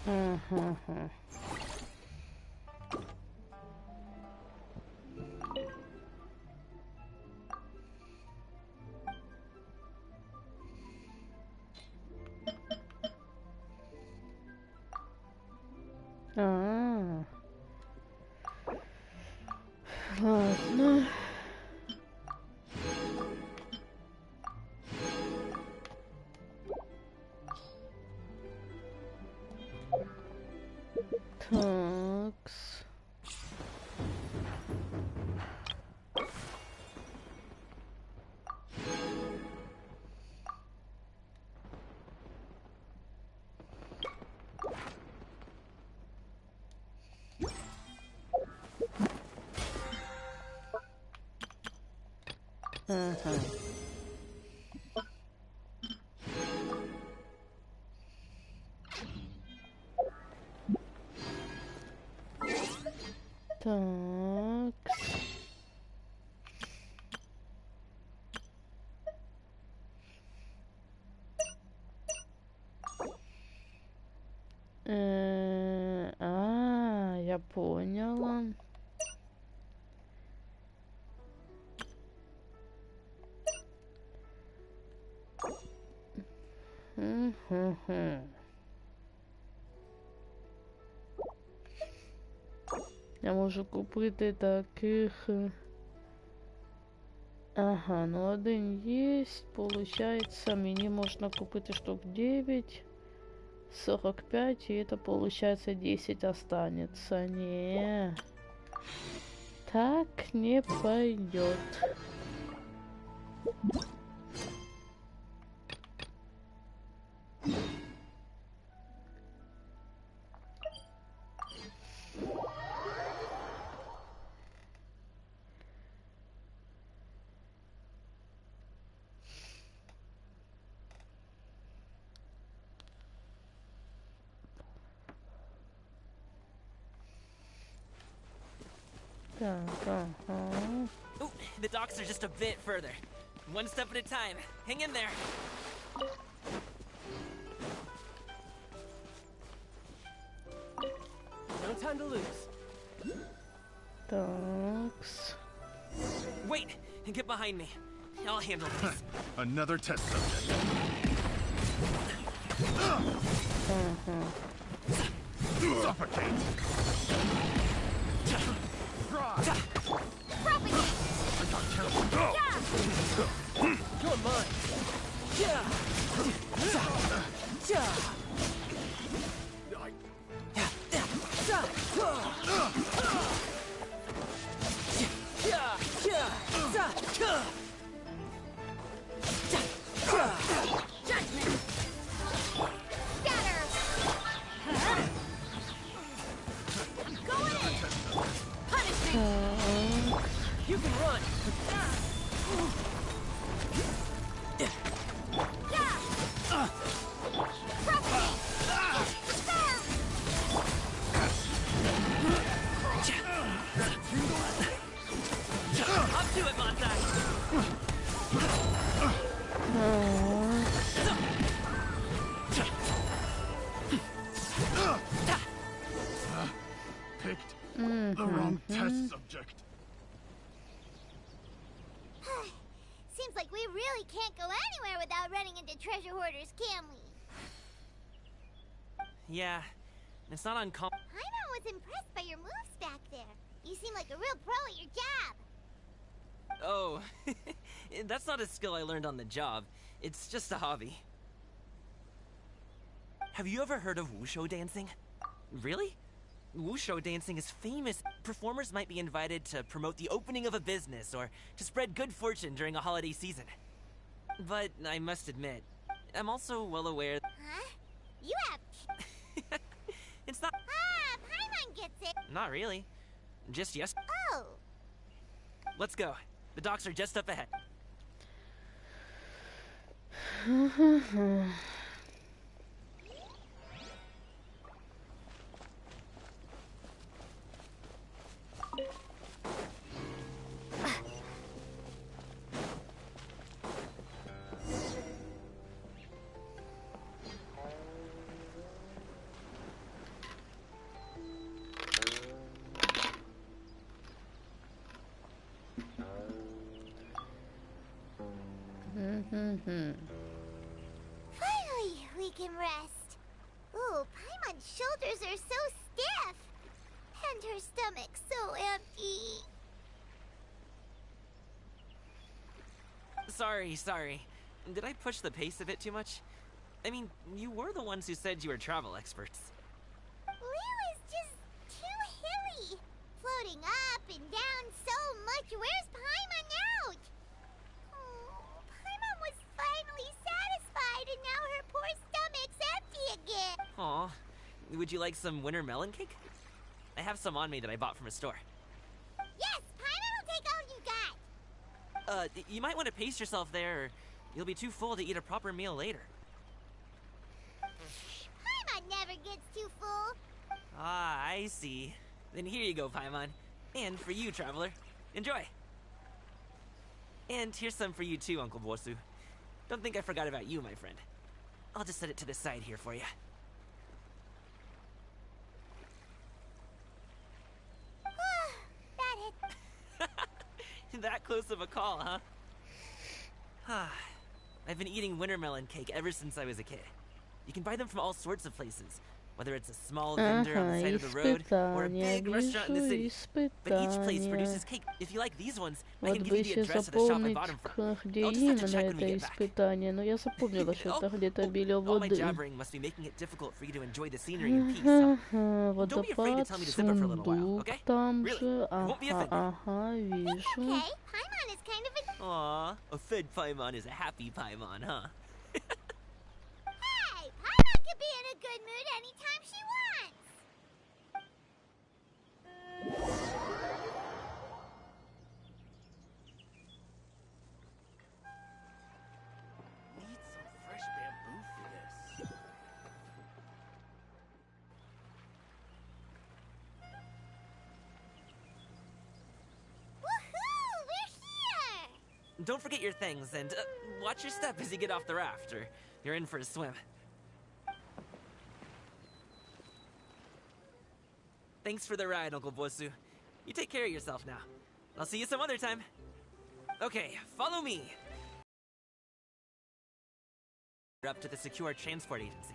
Ага. А, ладно. Такс. Ага. Такс. Я поняла. Я можу купити таких. Ага, ну один есть. Получается, мені можна купити штук 9. 45, и это получается 10 останется. Не. Так не пойдет. Ooh, the docks are just a bit further. One step at a time. Hang in there. No time to lose. Такс. Wait, get behind me. I'll handle this. Another test subject. Suffocate. Propagate! I got killed. You're mine. Yeah. Judgment! Scatter! Going in! Punishment! You can run. Up to it, Bonsai! Picked the wrong test subject. Seems like we really can't go anywhere without running into treasure hoarders, can we? Yeah, It's not uncommon. Paimon was impressed by your moves back there. You seem like a real pro at your job. Oh, that's not a skill I learned on the job. It's just a hobby. Have you ever heard of wushu dancing? Really? Wushu dancing is famous. Performers might be invited to promote the opening of a business or to spread good fortune during a holiday season. But I must admit, I'm also well aware. Huh? You have... It's not. Paimon gets it. Not really. Just yes. Oh. Let's go. The docks are just up ahead. Finally, we can rest. Ooh, Paimon's shoulders are so stiff. And her stomach so empty. Sorry. Did I push the pace a bit too much? I mean, you were the ones who said you were travel experts. Leo is just too hilly. Floating up and down so much. Where's Paimon out? Oh, Paimon was finally satisfied and now her poor stomach's empty again. Aw. Would you like some winter melon cake? I have some on me that I bought from a store. Yes, Paimon will take all you got. You might want to pace yourself there, or you'll be too full to eat a proper meal later. Paimon never gets too full. Ah, I see. Then here you go, Paimon. And for you, traveler. Enjoy. And here's some for you too, Uncle Bosu. Don't think I forgot about you, my friend. I'll just set it to the side here for you. That close of a call, huh? I've been eating winter melon cake ever since I was a kid. You can buy them from all sorts of places, whether it's a small vendor on the side of the road or a big restaurant in the city. But each place produces cake. If you like these ones, I can Вот give бы you the еще address of the shop I запомнить, bought them from. где I'll just have to именно check when we это get back. испытание. Но я запомнила, что это где-то біля All my води. jabbering must be making it difficult for you to enjoy the scenery in peace, huh? Don't be afraid to Водопад, tell me to zip it for a little while, сундук okay? там Really, же. I won't be offended. Ага, вижу. Okay, Paimon is kind of a... Aw, a fed Paimon is a happy Paimon, huh? Hey, Paimon can be in a good mood anytime she wants. Need some fresh bamboo for this. Woohoo! We're here! Don't forget your things, and watch your step as you get off the raft, or you're in for a swim. Thanks for the ride, Uncle Bosu. You take care of yourself now. I'll see you some other time. Okay, follow me. Up to the secure transport agency.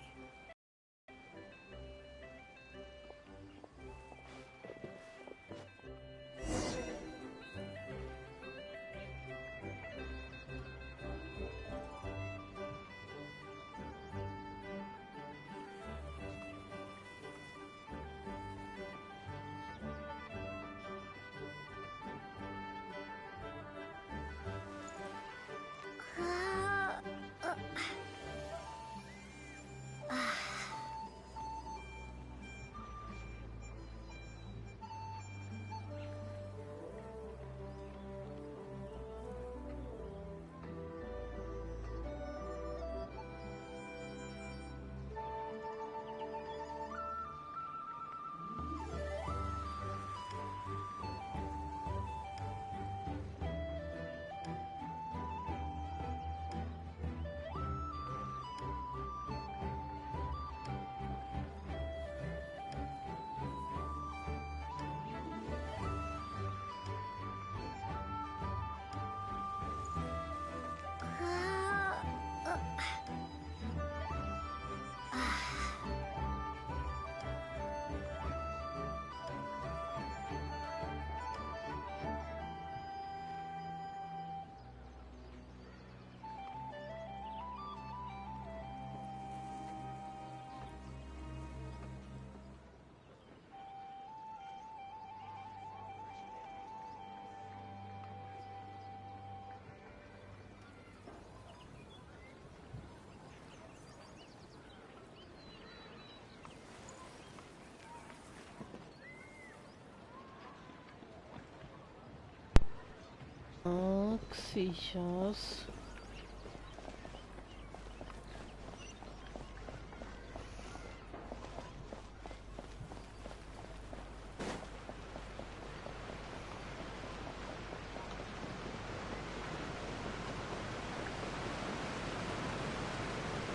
Так, сейчас.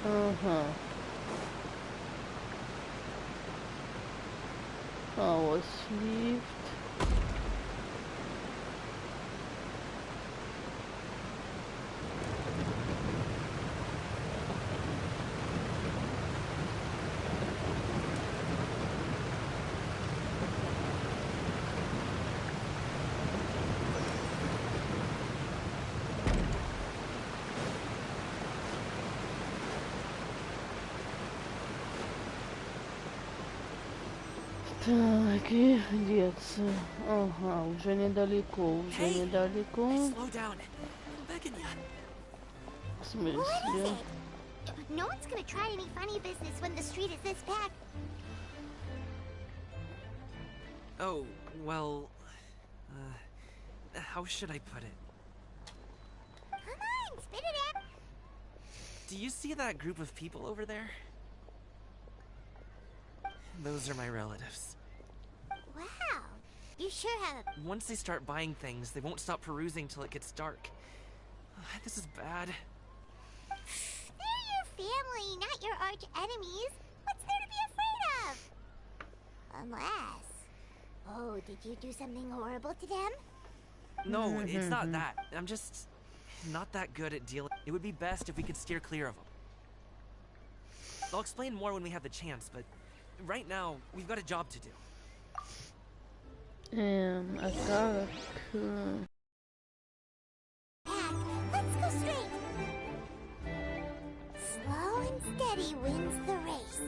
Ага. А вот лифт. Так, и деться. Ага, уже недалеко, уже недалеко. Slow down. I'm begging you. В смысле? No one's gonna try any funny business when the street is this packed. Oh, well, how should I put it? Come on, spit it out. Do you see that group of people over there? Those are my relatives. Wow, you sure have a... Once they start buying things, they won't stop perusing till it gets dark. This is bad. They're your family, not your arch enemies. What's there to be afraid of? Unless... Oh, did you do something horrible to them? No, it's not that. I'm just not that good at dealing. It would be best if we could steer clear of them. I'll explain more when we have the chance, but right now, we've got a job to do. А как... Let's go straight. Slow and steady wins the race.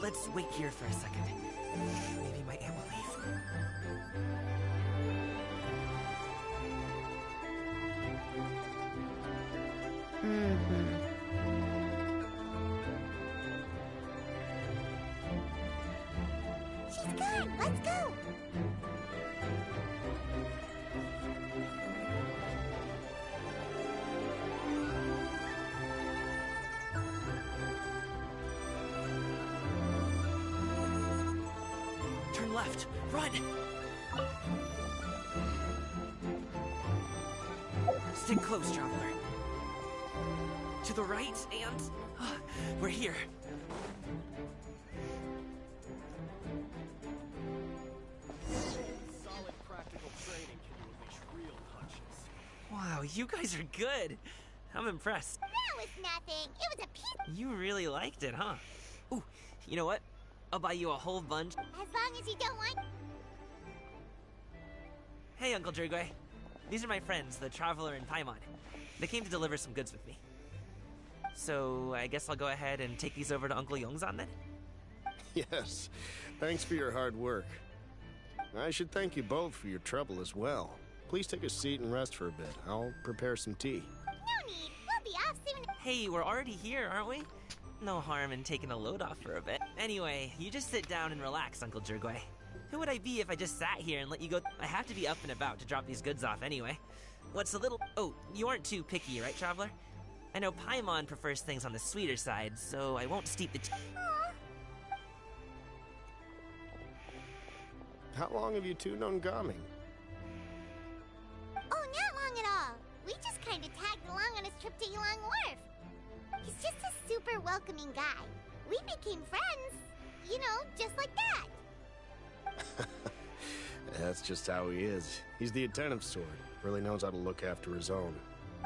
Let's wait here for a second. Maybe my aunt will leave. She's gone. Let's go. Turn left. Run! Stick close, traveler. To the right, and... we're here. Solid practical training can unleash real punches. Wow, you guys are good. I'm impressed. That was nothing. It was a piece. You really liked it, huh? Ooh, you know what? I'll buy you a whole bunch. As long as you don't want... Hey, Uncle Drugway. These are my friends, the Traveler and Paimon. They came to deliver some goods with me. So, I guess I'll go ahead and take these over to Uncle Yongzan then? Yes. Thanks for your hard work. I should thank you both for your trouble as well. Please take a seat and rest for a bit. I'll prepare some tea. No need. We'll be off soon. Hey, we're already here, aren't we? No harm in taking a load off for a bit. Anyway, you just sit down and relax, Uncle Drugway. Who would I be if I just sat here and let you go? I have to be up and about to drop these goods off anyway. What's a little... Oh, you aren't too picky, right, Traveler? I know Paimon prefers things on the sweeter side, so I won't steep the... How long have you two known Gaming? Oh, not long at all. We just kind of tagged along on his trip to Yulong Wharf. He's just a super welcoming guy. We became friends. You know, just like that. That's just how he is. He's the attentive sort. Really knows how to look after his own.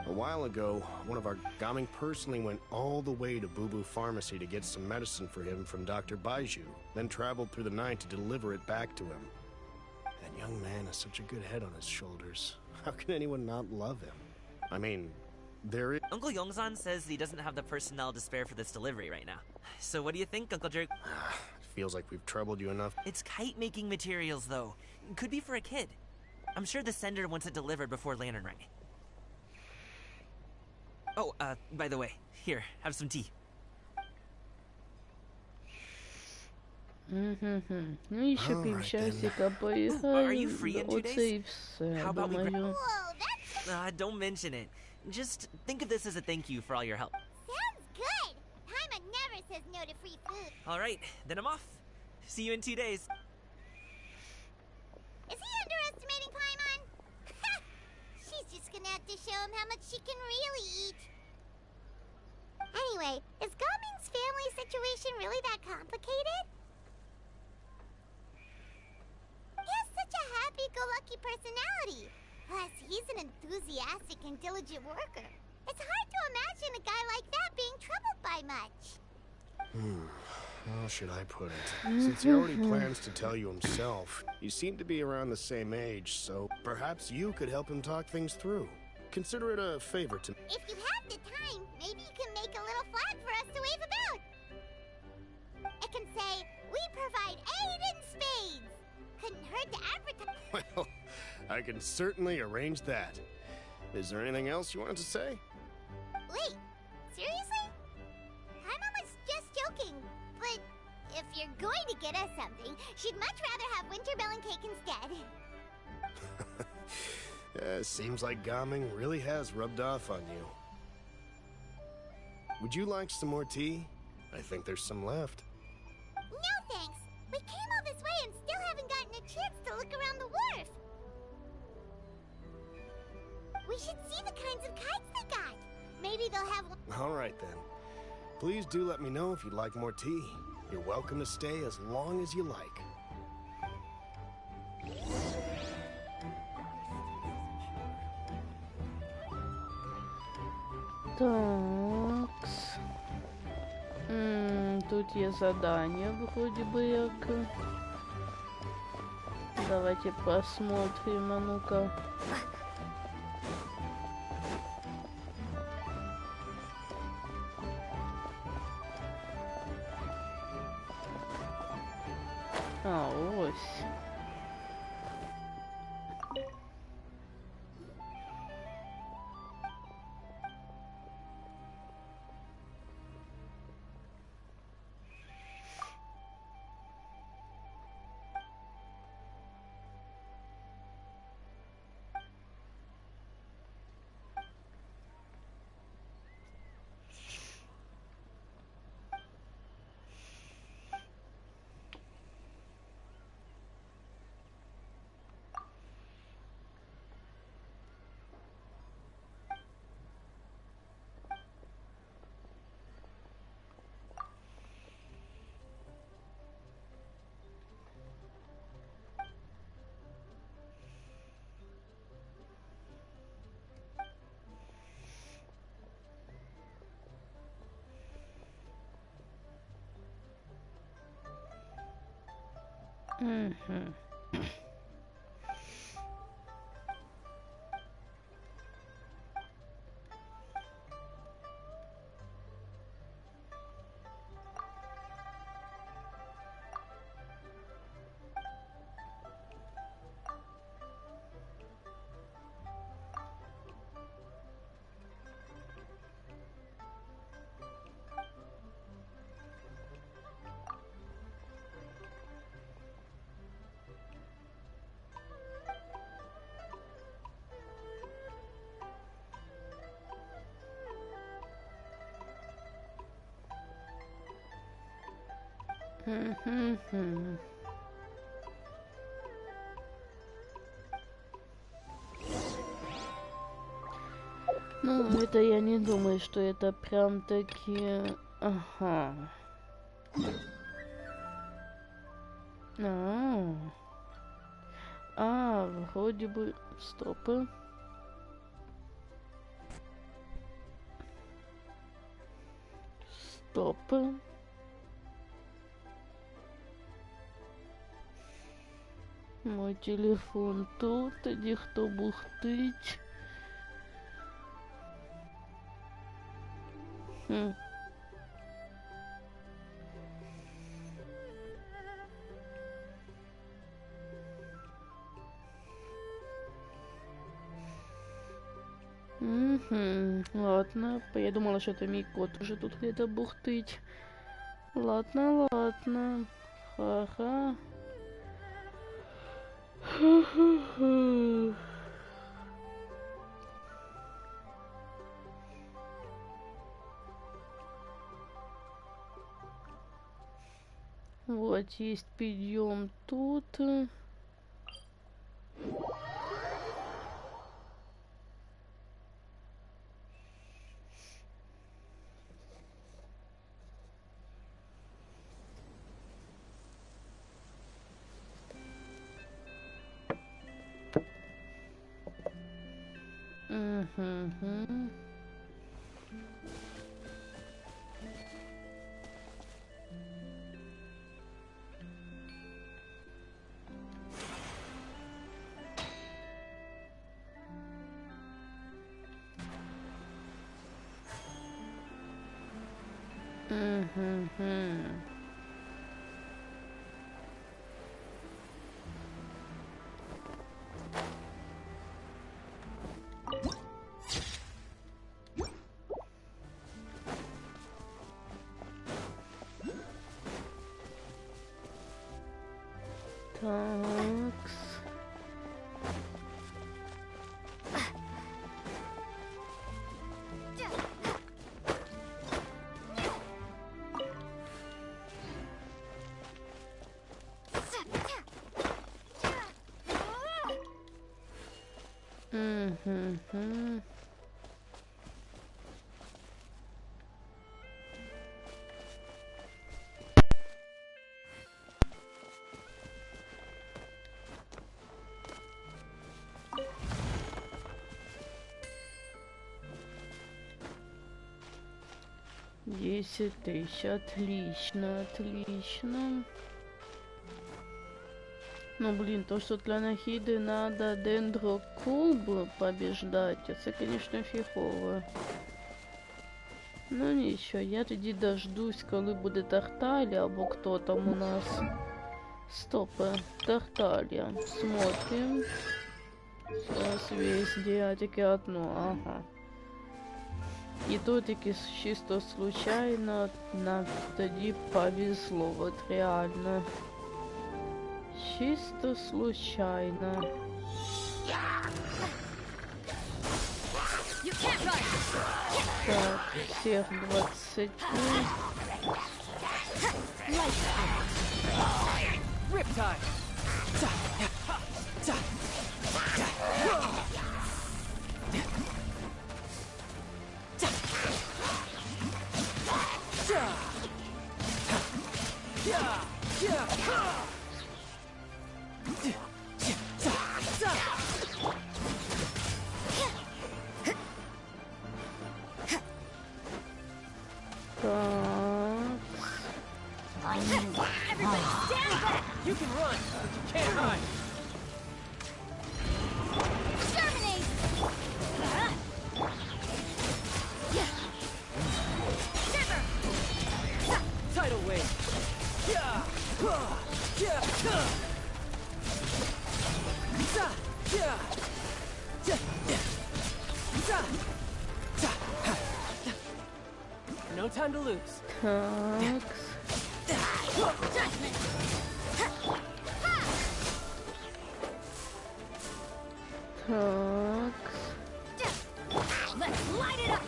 A while ago, one of our Gaming personally went all the way to Boo Boo Pharmacy to get some medicine for him from Dr. Baiju, then traveled through the night to deliver it back to him. That young man has such a good head on his shoulders. How can anyone not love him? I mean, there is... Uncle Yongsan says he doesn't have the personnel to spare for this delivery right now. So what do you think, Uncle Jerk? Feels like we've troubled you enough. It's kite-making materials, though. Could be for a kid. I'm sure the sender wants it delivered before Lantern Rite. Oh, by the way, here, have some tea. Ну еще пивчасика поиграем. Are you free in 2 Оце days? и все, How about we думаю. don't mention it. Just think of this as a thank you for all your help. Sounds good. Paimon never says no to free food. All right, then I'm off. See you in 2 days. Is he underestimating Paimon? She's just gonna have to show him how much she can really eat. Anyway, is Gaming's family situation really that complicated? He has such a happy-go-lucky personality. Plus, he's an enthusiastic and diligent worker. It's hard to imagine a guy like that being troubled by much. How should I put it? Since he already plans to tell you himself, you seem to be around the same age, so perhaps you could help him talk things through. Consider it a favor to me. If you have the time, maybe you can make a little flag for us to wave about. It can say, "We provide aid in spades." Couldn't hurt to advertise. Well, I can certainly arrange that. Is there anything else you wanted to say? Wait, seriously? Paimon was just joking. But if you're going to get us something, she'd much rather have winter melon cake instead. Seems like Gaming really has rubbed off on you. Would you like some more tea? I think there's some left. No thanks. We came all this way and still haven't gotten a chance to look around the wharf. We should see the kinds of kites they got. Maybe they'll have one. All right, then. Please do let me know if you'd like more tea. You're welcome to stay as long as you like. Такс. Тут есть задание, вроде бы как. Давайте посмотрим, а ну-ка. Ось. Ну, это я не думаю, что это прям таки... Ага. Вроде бы... Стопы. Мой телефон тут, ніхто бухтить. Ладно, я думала, что это мой кот уже тут где-то бухтыть. Ладно, ладно. Ха-ха. Вот, есть подъем тут. Такс. Десять тысяч, отлично, отлично. Ну блин, то, что для нахиды надо дендрокуб побеждать, это, конечно, фигово. Ну ничего, я тоді дождусь, коли буде Тарталия, або кто там у нас. Стоп, Тарталия. Смотрим. Созвездие, тільки одно, ага. І то таки чисто случайно нам тоді повезло, вот реально. Чисто случайно. Так, всех 20. You can run, but you can't hide. Exterminate! Tidal wave. No time to lose. Let's light it up!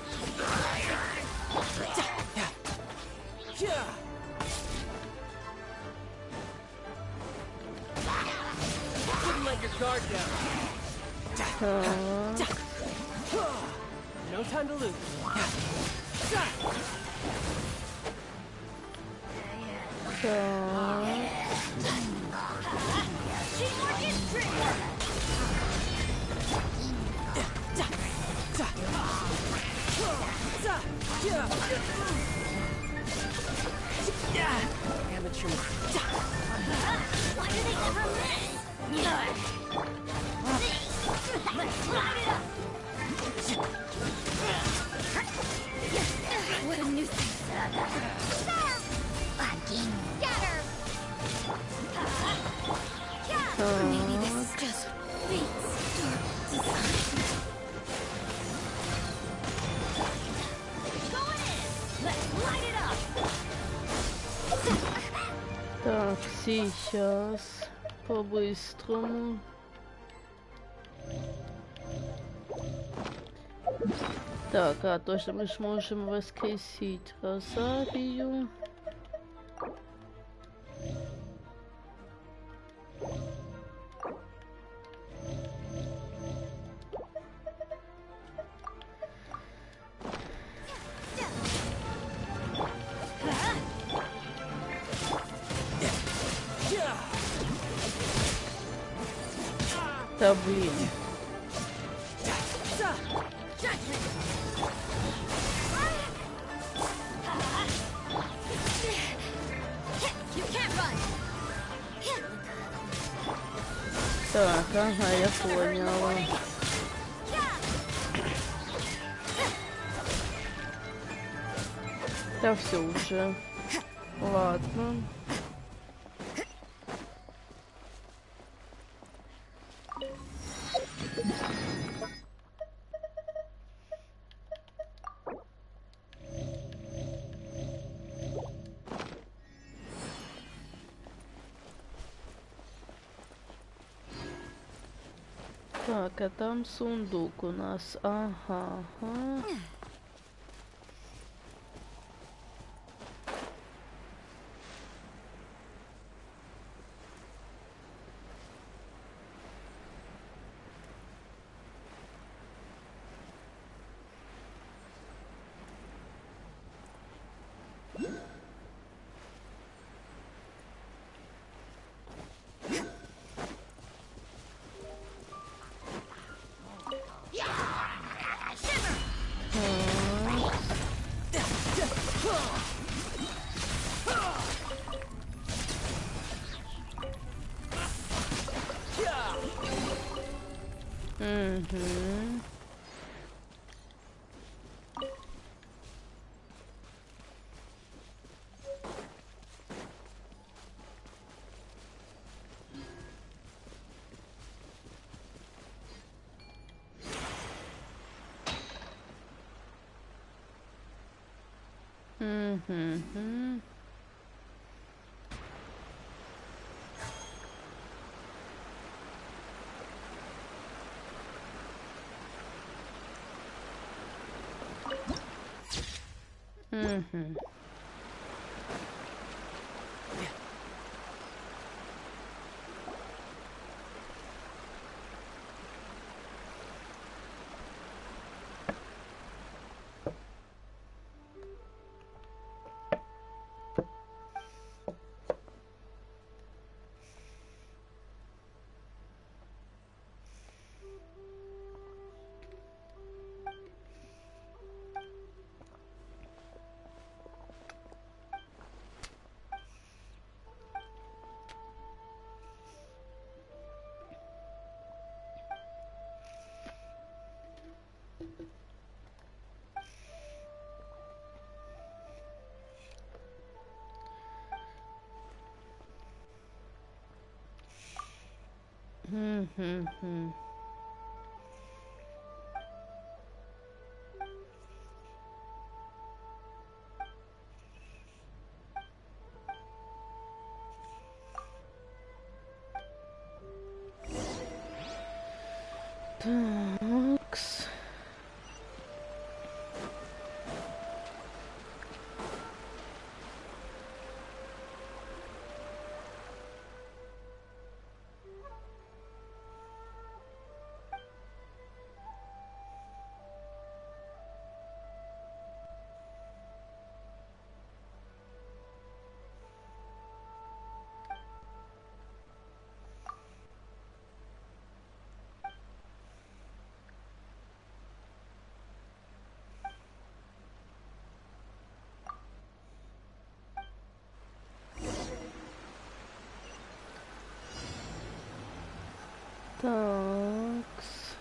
Couldn't let your guard down. No time to lose. Why do they never miss? What a nuisance. Fucking get her. Maybe this is just fate's dark design. Going in. Let's light it up. Так, сейчас по-быстрому. Так, а точно мы сможем воскресить Розарию. Да блин. Так, ага, я поняла. Да все уже. Ладно. Так, а там сундук у нас. Ага, ага. Угу. Угу. Угу. Угу. Такс. Такс.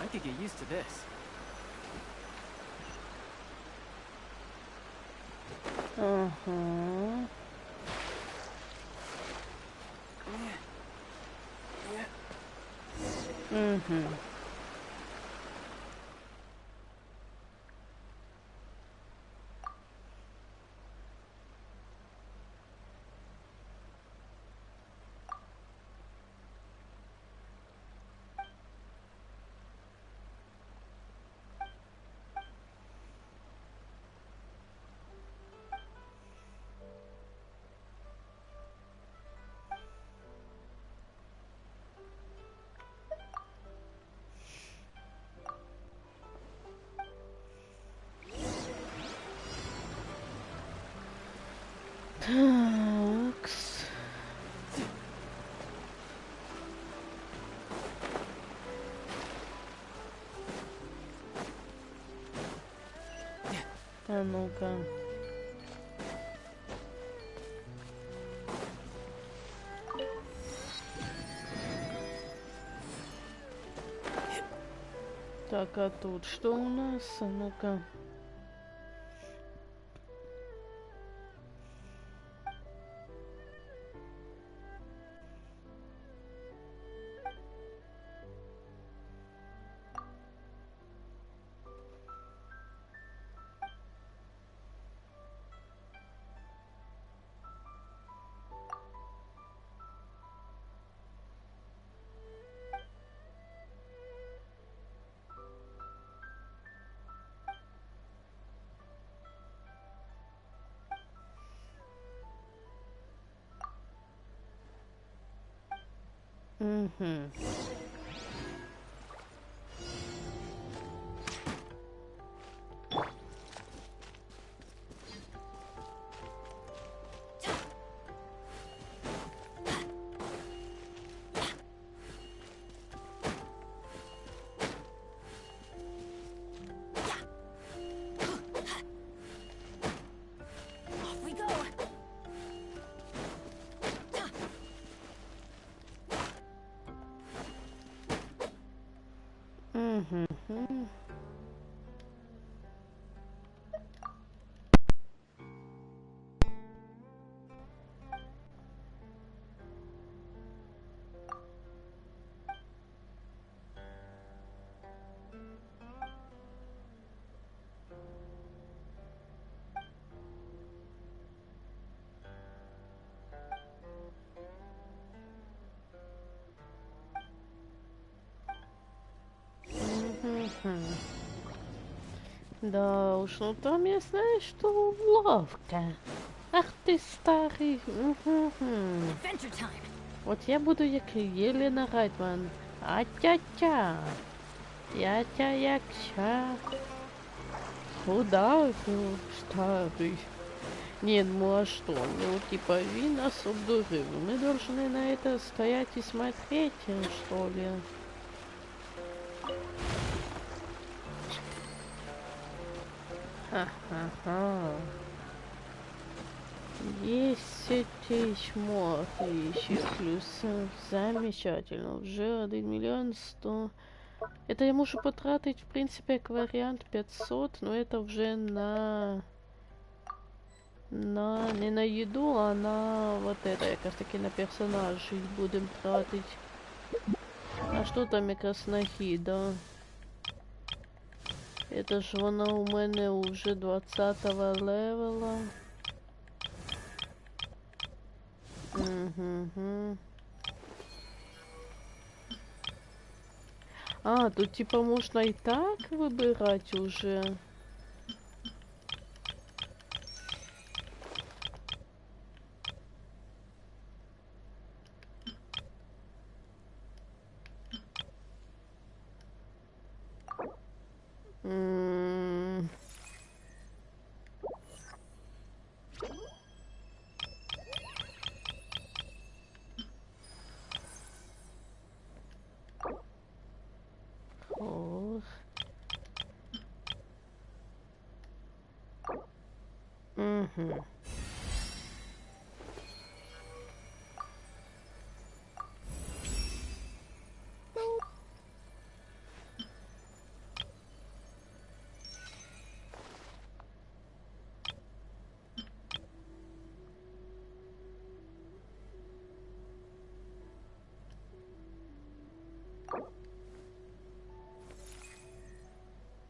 I could get used to this. Ага. Угу. Такс. А ну-ка. Так, а тут что у нас? А ну-ка. Угу. Off we go. Угу. Да уж, ну там я знаю, что ловко. Ах ты старый. Adventure time. Вот я буду як Елена Райтман. А-тя-тя. Я-тя-як-ча. Куда ты, старый? Нет, ну а что? Ну типа вы нас обдурили. Мы должны на это стоять и смотреть, что ли? Ха-ха-ха. 10 тысяч еще плюс. Замечательно. Уже 1 миллион 100. Это я могу потратить, в принципе, как вариант 500, но это уже не на еду, а на вот это, якраз таки на персонажей будем тратить. А что там якраз на хіда? Это ж вона у мене уже 20-го левела. Угу. А, тут типа можно и так выбирать уже. Угу.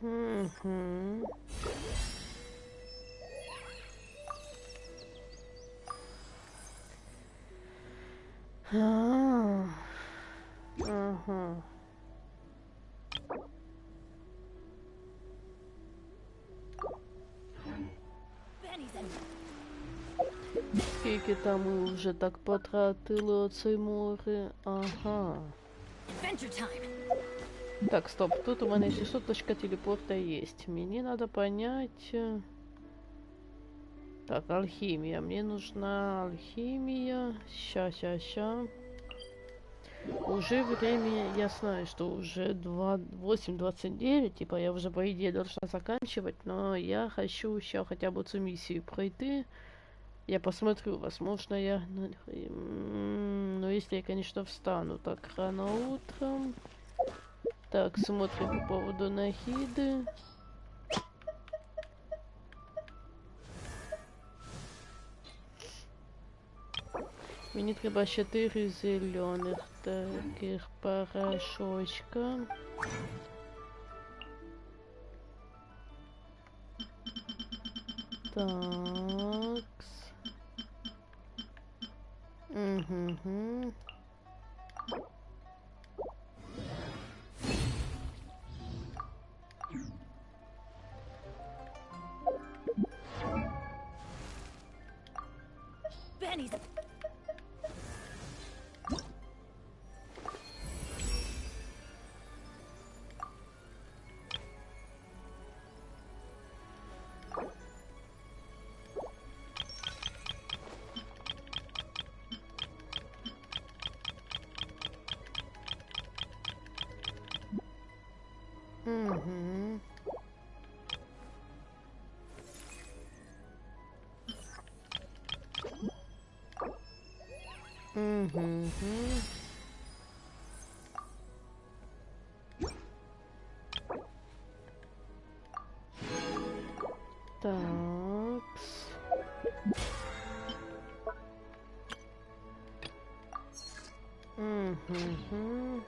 Угу. Ага. Скільки там ми вже так потратили оцей море? Ага. Так, стоп, тут у меня еще соточка телепорта есть. Мне надо понять... Так, алхимия. Мне нужна алхимия. Ща. Уже время, я знаю, что уже 8:29, типа я уже по идее должна заканчивать, но я хочу еще хотя бы эту миссию пройти. Я посмотрю, возможно я... Но если я, конечно, встану так рано утром. Так, смотрим по поводу нахиды. Мені треба 4 зеленых таких порошочка. Такс. Угу. Угу. Угу. Такс. Угу.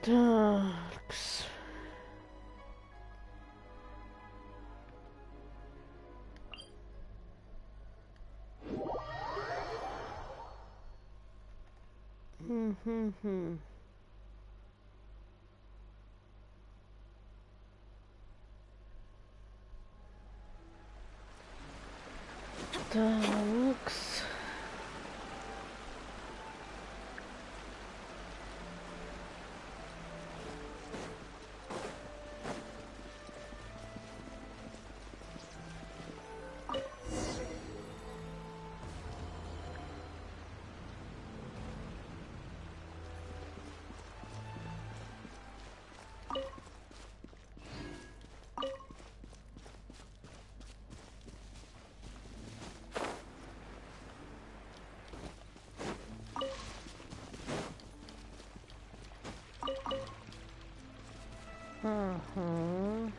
Такс. Угу. Такс. Ага.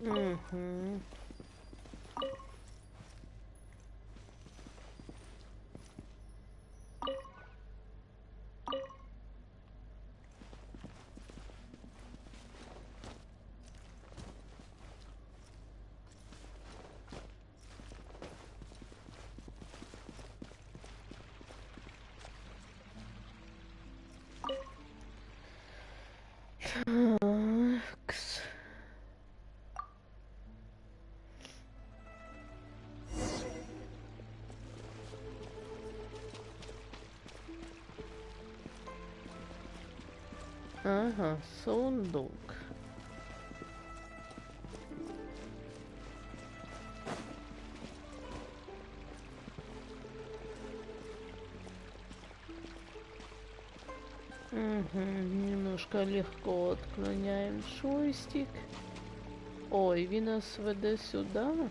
Угу. Такс. Ага, сундук. Угу, немножко легко отклоняем джойстик. Ой, він нас веде сюди.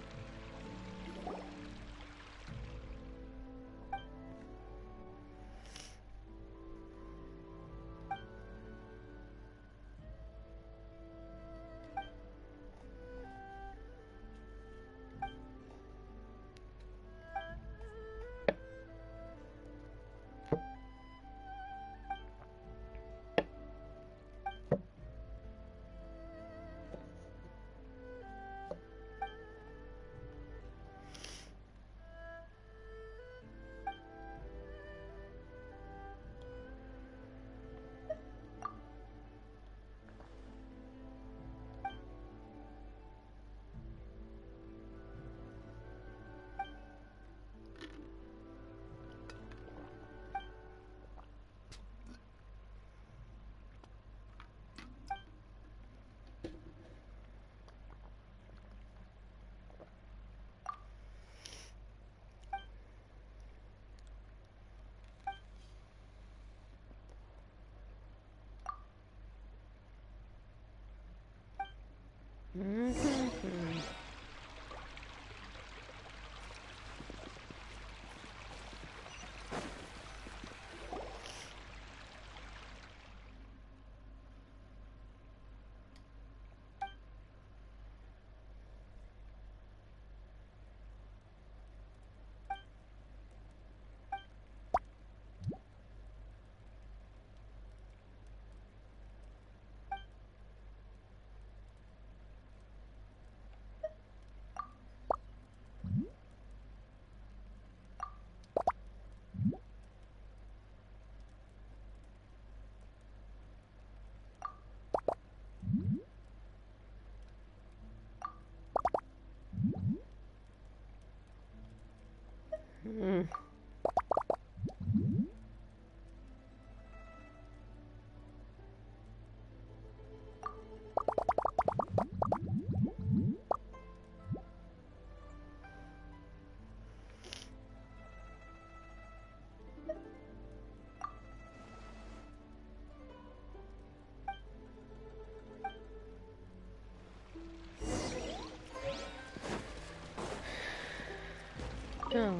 Так.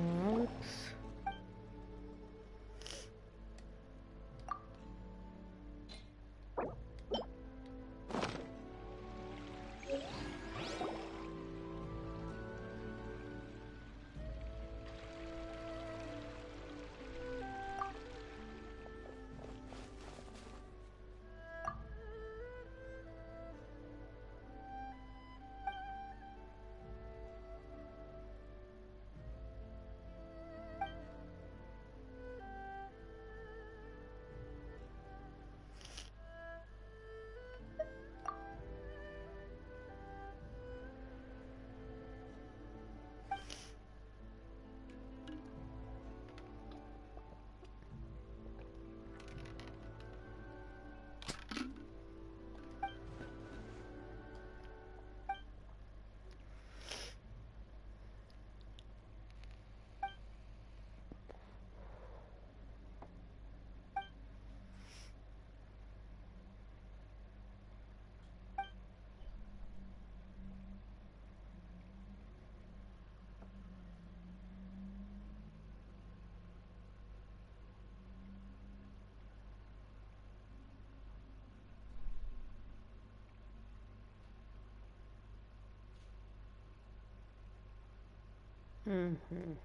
Угу.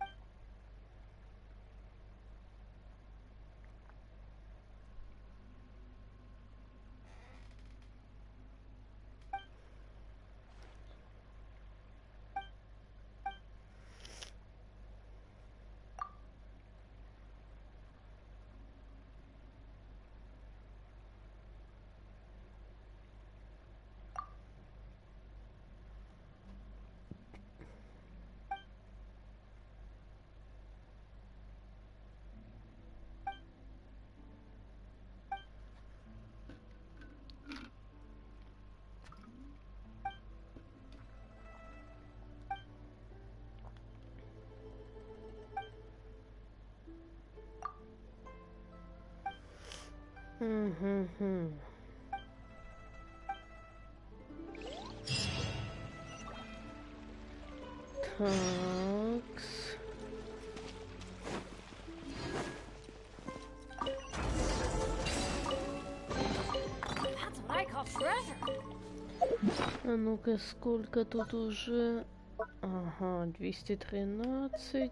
Угу. Такс. А ну-ка, сколько тут уже? Ага, 213.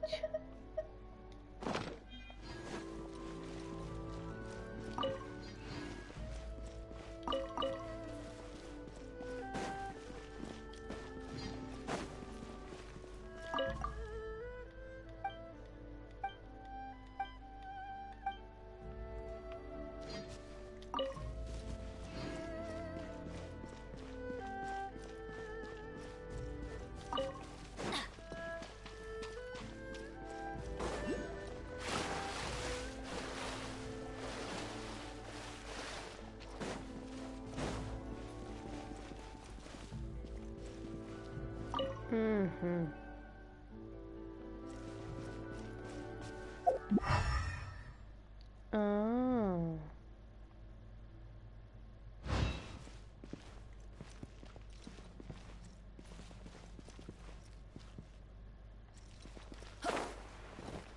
Угу.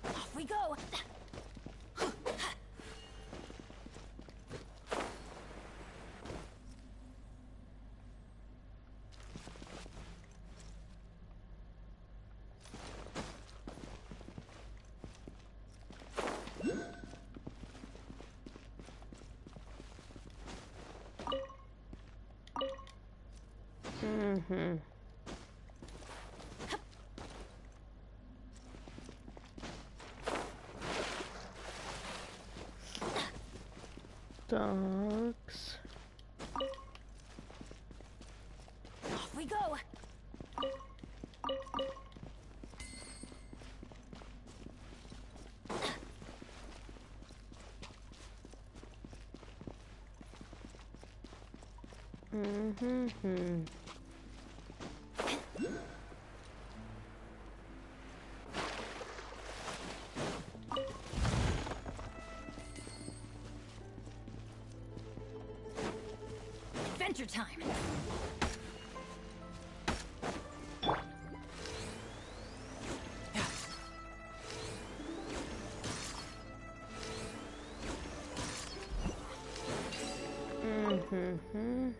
Off we go. Угу. Такс. Off we go. Угу. Adventure time. Угу.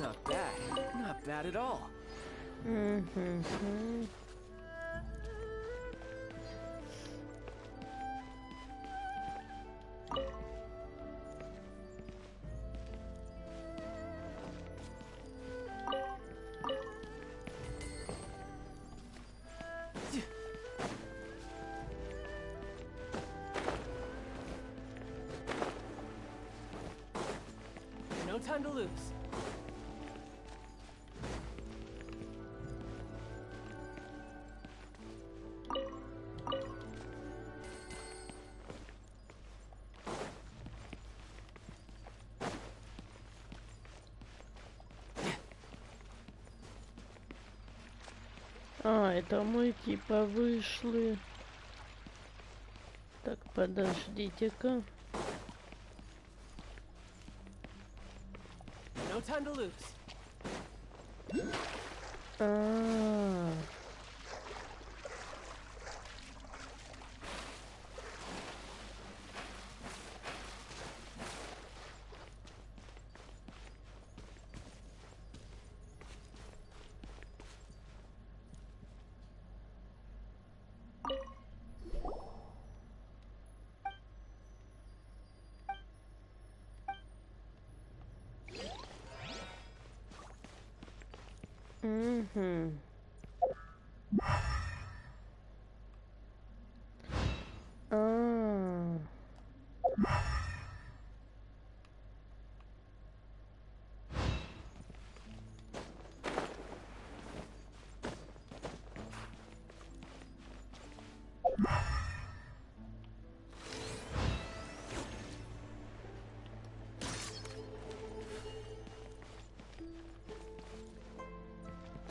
Not bad. Not bad at all. Угу. No time to lose. А, это мы типа вышли. Так, подождите-ка. time to lose.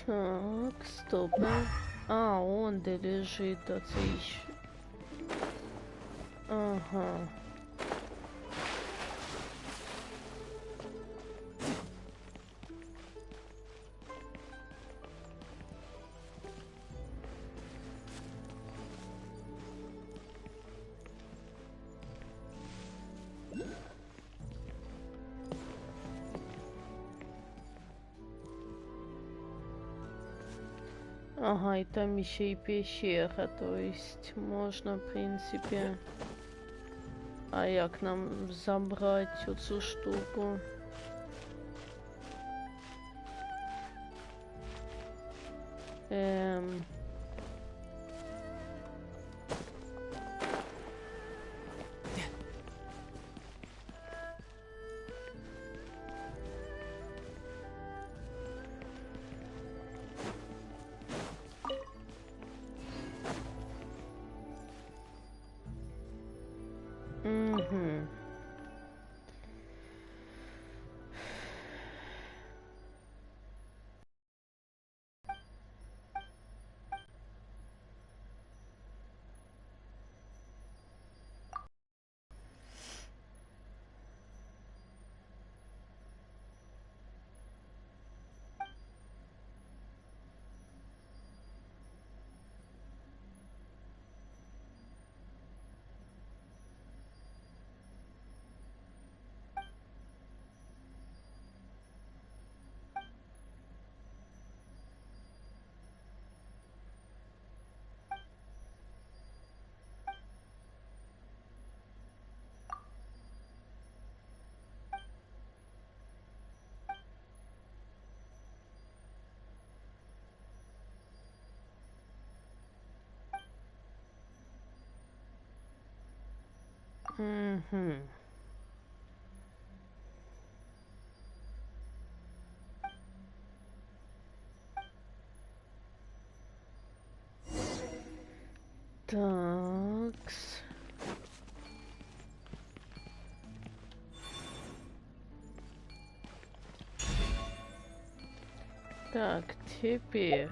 Так, стоп. А, он де лежит, а це еще. Ага. Ага, и там еще и пещера, то есть можно, в принципе... А як нам забрать эту штуку? Такс. Так, теперь...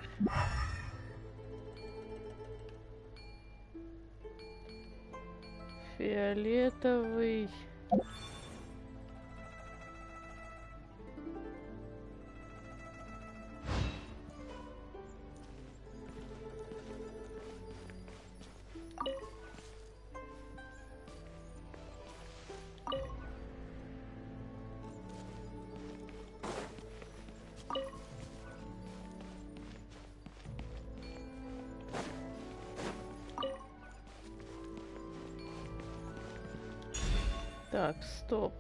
Фиолетовый. Так, стоп.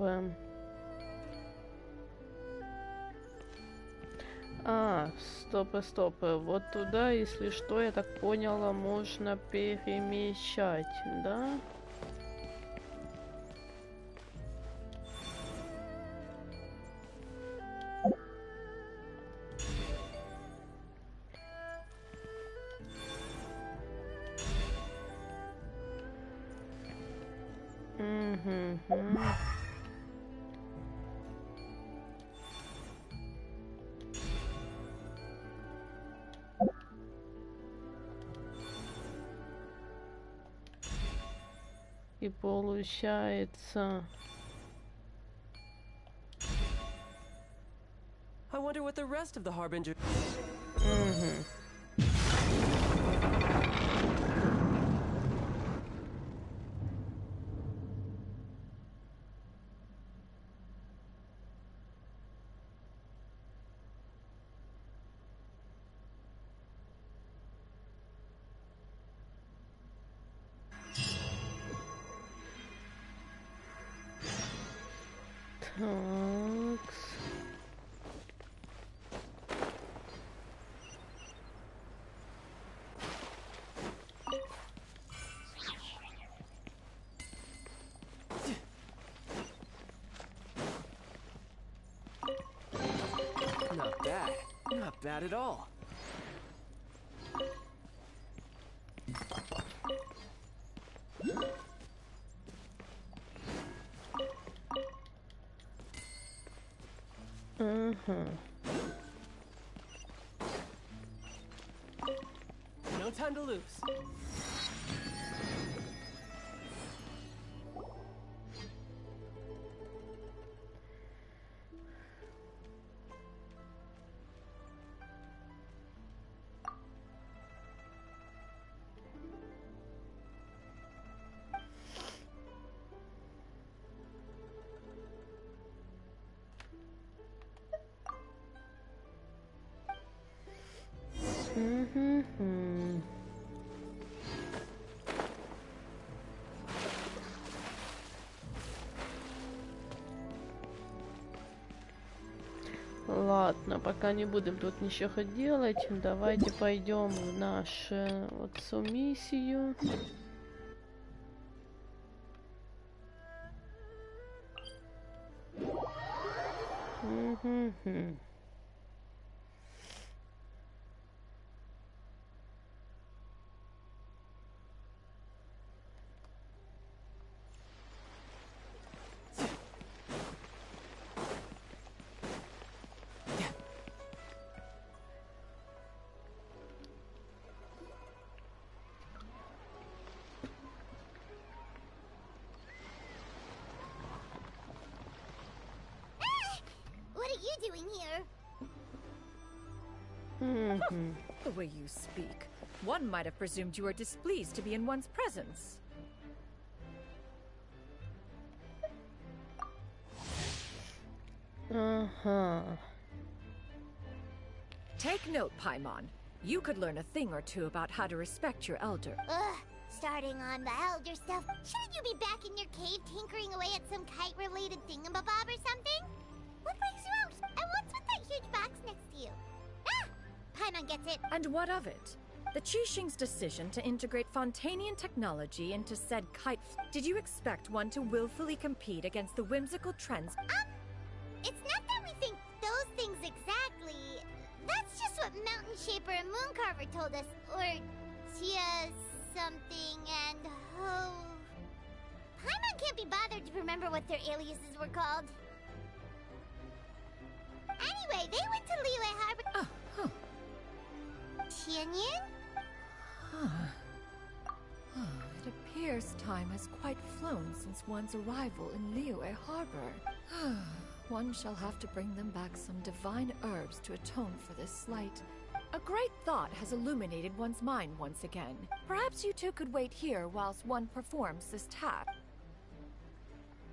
Стоп. Вот туда, если что, я так поняла, можно перемещать, да? И получается... wonder what the rest of the Harbinger... Такс. Not bad. Not bad at all. No time to lose. Ладно, пока не будем тут ничего делать. Давайте пойдем в нашу вот миссию. What are you doing here? The way you speak, one might have presumed you were displeased to be in one's presence. Take note, Paimon. You could learn a thing or two about how to respect your elder. Ugh, starting on the elder stuff. Shouldn't you be back in your cave tinkering away at some kite-related thingamabob or something? What brings you out? And what's with that huge box next to you? Ah! Paimon gets it. And what of it? The Qixing's decision to integrate Fontanian technology into said kite... Did you expect one to willfully compete against the whimsical trends? It's not that we think those things exactly. That's just what Mountain Shaper and Mooncarver told us. Or Tia something and Ho... Paimon can't be bothered to remember what their aliases were called. Anyway, they went to Liyue Harbor... Tianyin? It appears time has quite flown since one's arrival in Liyue Harbor. One shall have to bring them back some divine herbs to atone for this slight. A great thought has illuminated one's mind once again. Perhaps you two could wait here whilst one performs this task.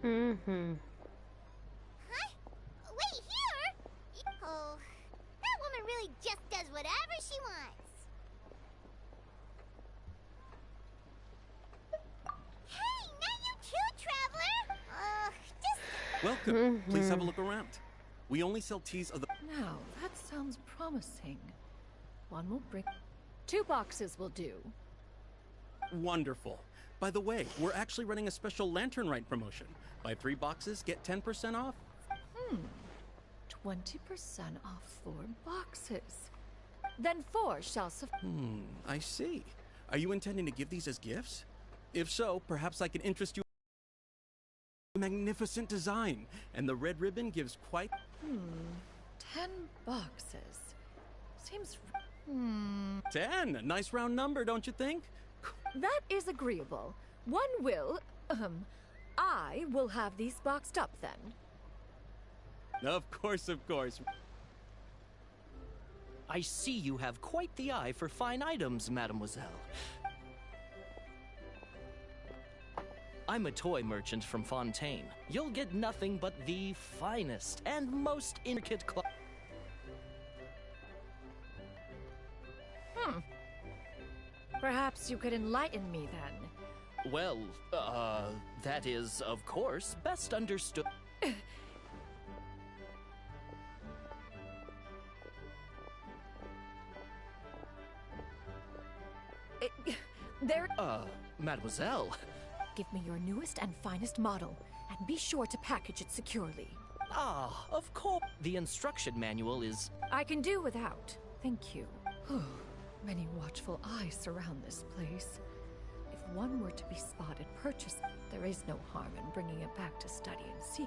Huh? Wait here? Oh, that woman really just does whatever she wants. Hey, not you too, Traveler! Welcome. Please have a look around. We only sell teas of the... Now, that sounds promising. One will bring... 2 boxes will do. Wonderful. By the way, we're actually running a special Lantern Rite promotion. Buy 3 boxes, get 10% off. 20% off 4 boxes. Then 4 shall suffice. I see. Are you intending to give these as gifts? If so, perhaps I can interest you in a magnificent design, and the red ribbon gives quite... 10 boxes. Seems... 10! A nice round number, don't you think? That is agreeable. One will... I will have these boxed up then. Of course, of course. I see you have quite the eye for fine items, mademoiselle. I'm a toy merchant from Fontaine. You'll get nothing but the finest and most intricate Perhaps you could enlighten me then. Well, that is, of course, best understood. Mademoiselle. Give me your newest and finest model, and be sure to package it securely. Ah, of course. The instruction manual is... I can do without. Thank you. Many watchful eyes surround this place. If one were to be spotted purchasing, there is no harm in bringing it back to study and see.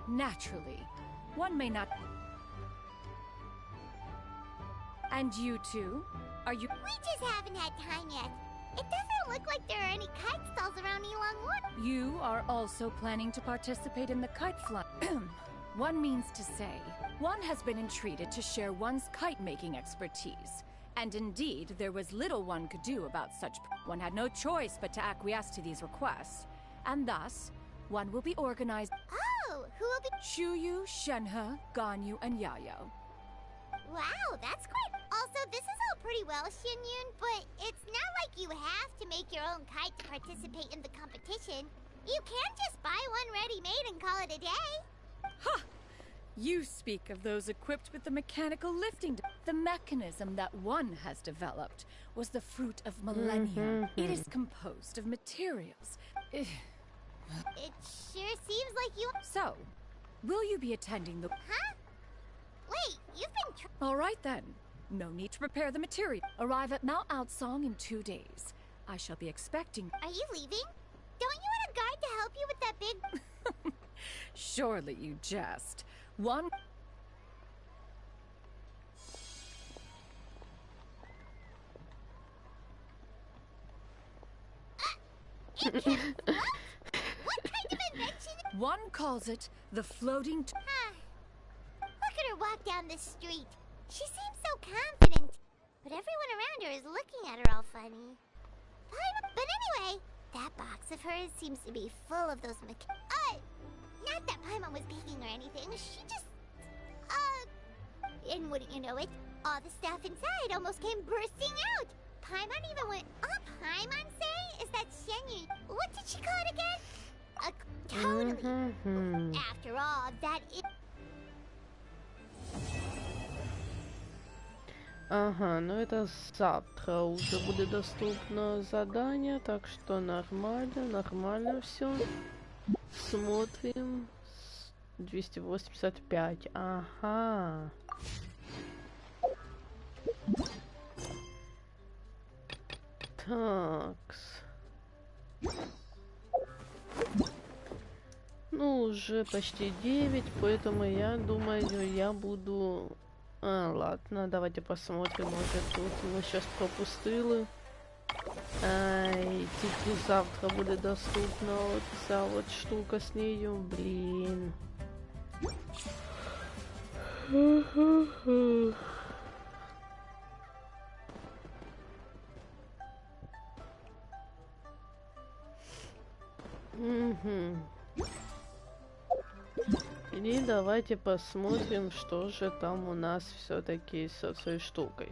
Naturally, one may not. And you two? Are you? We just haven't had time yet. It doesn't look like there are any kite stalls around Yulong. You are also planning to participate in the kite fly. One means to say, one has been entreated to share one's kite-making expertise. And indeed, there was little one could do about such. One had no choice but to acquiesce to these requests. And thus, one will be organized. Oh, who will be? Chuyu, Shenhe, Ganyu, and Yayo. Wow, that's quite. Also, this is all pretty well, Xinyun, but it's not like you have to make your own kite to participate in the competition. You can just buy one ready-made and call it a day. Ha! You speak of those equipped with the mechanical lifting. The mechanism that one has developed was the fruit of millennia. It is composed of materials. It sure seems like you. So, will you be attending the... Huh? Wait, you've been... All right then. No need to prepare the material. Arrive at Mount Outsong in 2 days. I shall be expecting... Are you leaving? Don't you want a guide to help you with that big... Surely you jest. One... What kind of invention? One calls it the floating... Look at her walk down the street. She seems so confident. But everyone around her is looking at her all funny. But anyway, that box of hers seems to be full of those not that Paimon was peeking or anything. She just... And wouldn't you know it, all the stuff inside almost came bursting out. Paimon even went... All Paimon say is that Xianyun... What did she call it again? Totally. After all, that is... Ага, ну это завтра уже будет доступно задание, так что нормально все. Смотрим. 285. Ага. Такс. Ну, уже почти 9, поэтому я думаю, я буду... ладно, давайте посмотрим, может тут мы сейчас пропустили. Тільки завтра будет доступна вот вся вот штука с нею, блин. И давайте посмотрим, что же там у нас все-таки с этой штукой.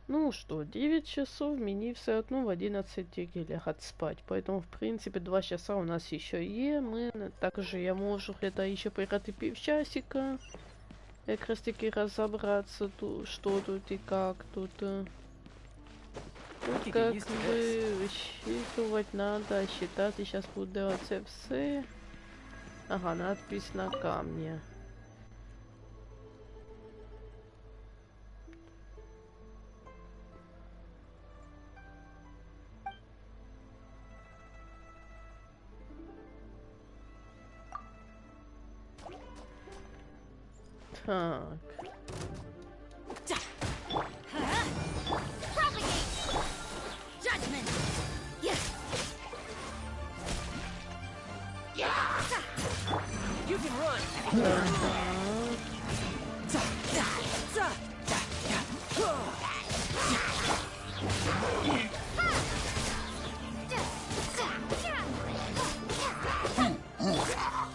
Ну что, 9 часов, мне все равно в 11 тільки лягать спать. Поэтому, в принципе, 2 часа у нас еще есть. Также я могу где-то еще пригати півчасика. Как раз таки разобраться, что тут и как тут. Тут как бы высчитывать надо, считать. И сейчас буду делать все. Ага, надпись на камне. Так. You can run.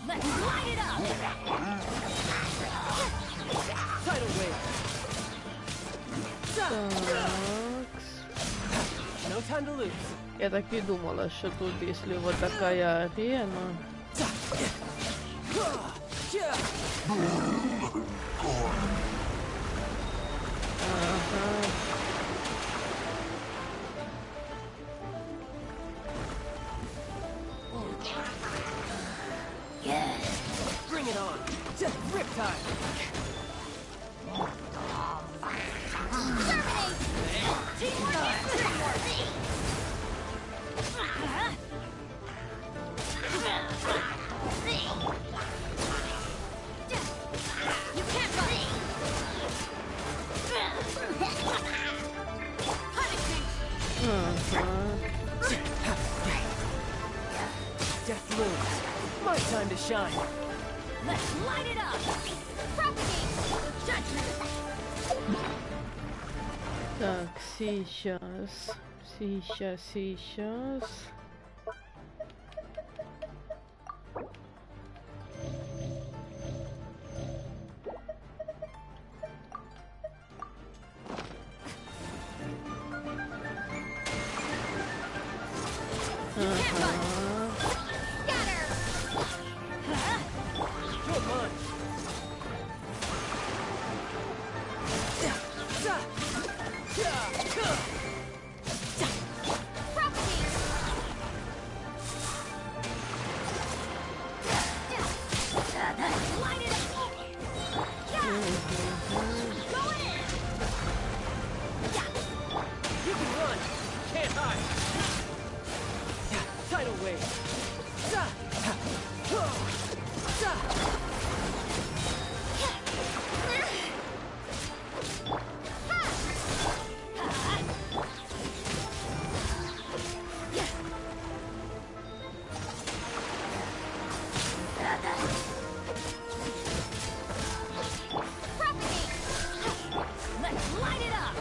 Let's light it up. Tidal wave. No time to lose. Я так и думала, что тут, если вот такая арена... Ага. Bring it on. Rip time. Death looms. My time to shine. Let's light it up. Propagate. Judgment. Так, сейчас. Tidal wave. Let's light it up.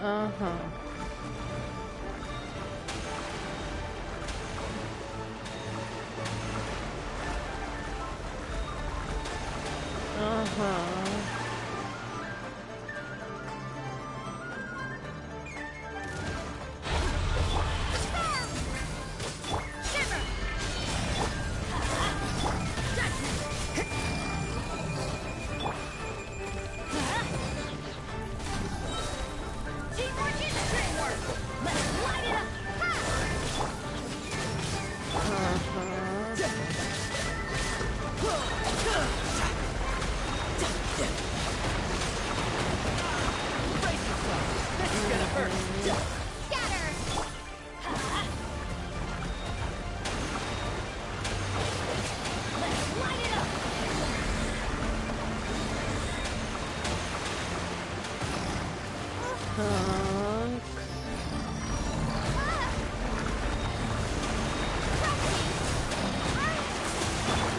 Ага. Ага.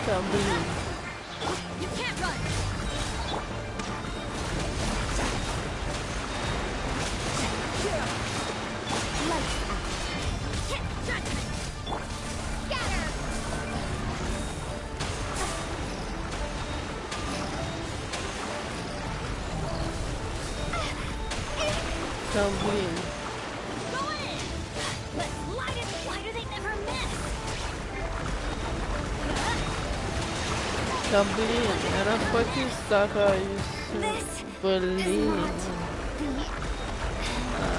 Да, блин. Да, блин. Да блин, я навпаки стараюсь. Блин.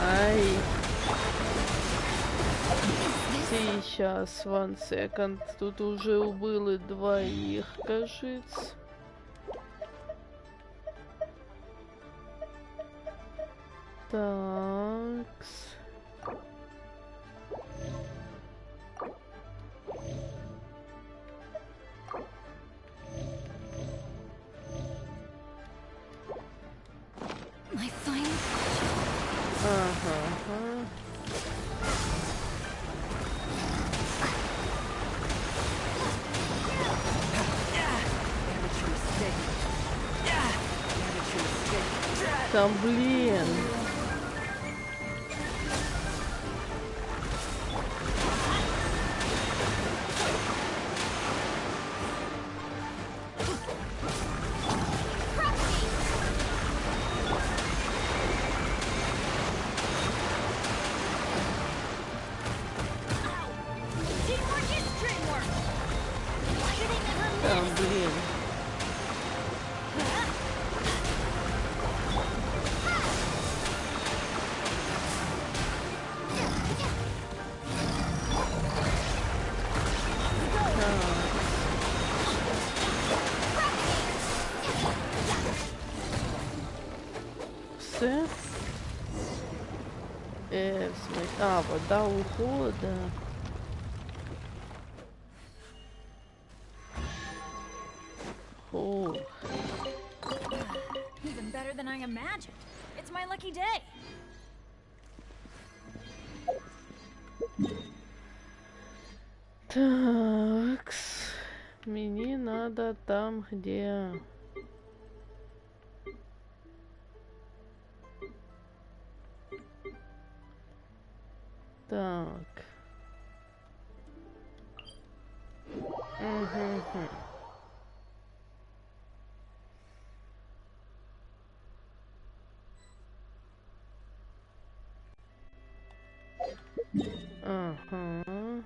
Ай. Сейчас, one second. Тут уже убили двоих, кажется. Такс. Там, блин. Там, блин. Все. В смысле? А, вода ухода. О. Even better than I imagined. It's my lucky day. Так, мне надо там, где... Так. Угу. Ага.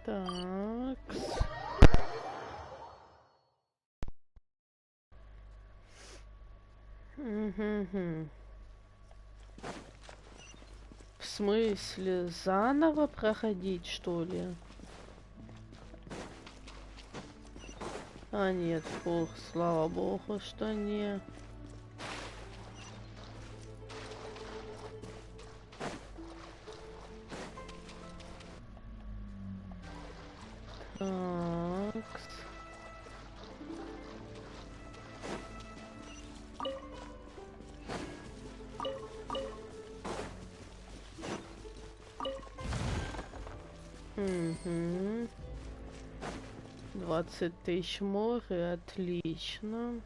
Так. Угу. В смысле, заново проходить, что ли? А нет, фух, слава богу, что не. Так. Угу. 20 тысяч море, отлично.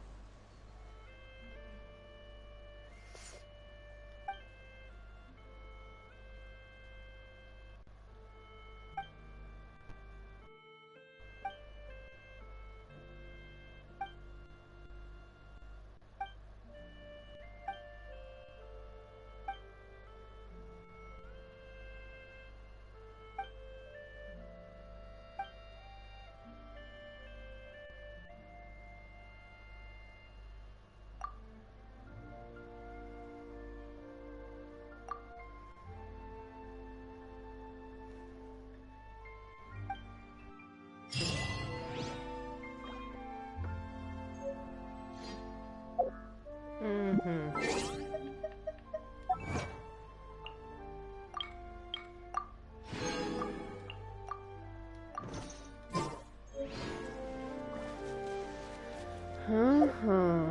Ага.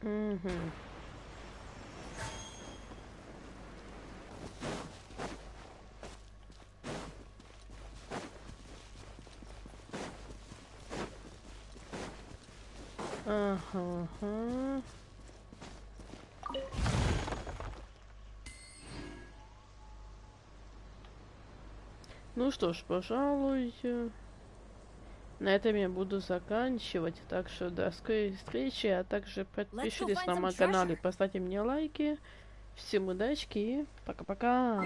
Угу. Ага. Ну что ж, пожалуй, на этом я буду заканчивать. Так что до скорой встречи, а также подпишитесь на мой канал и поставьте мне лайки. Всем удачки и пока-пока.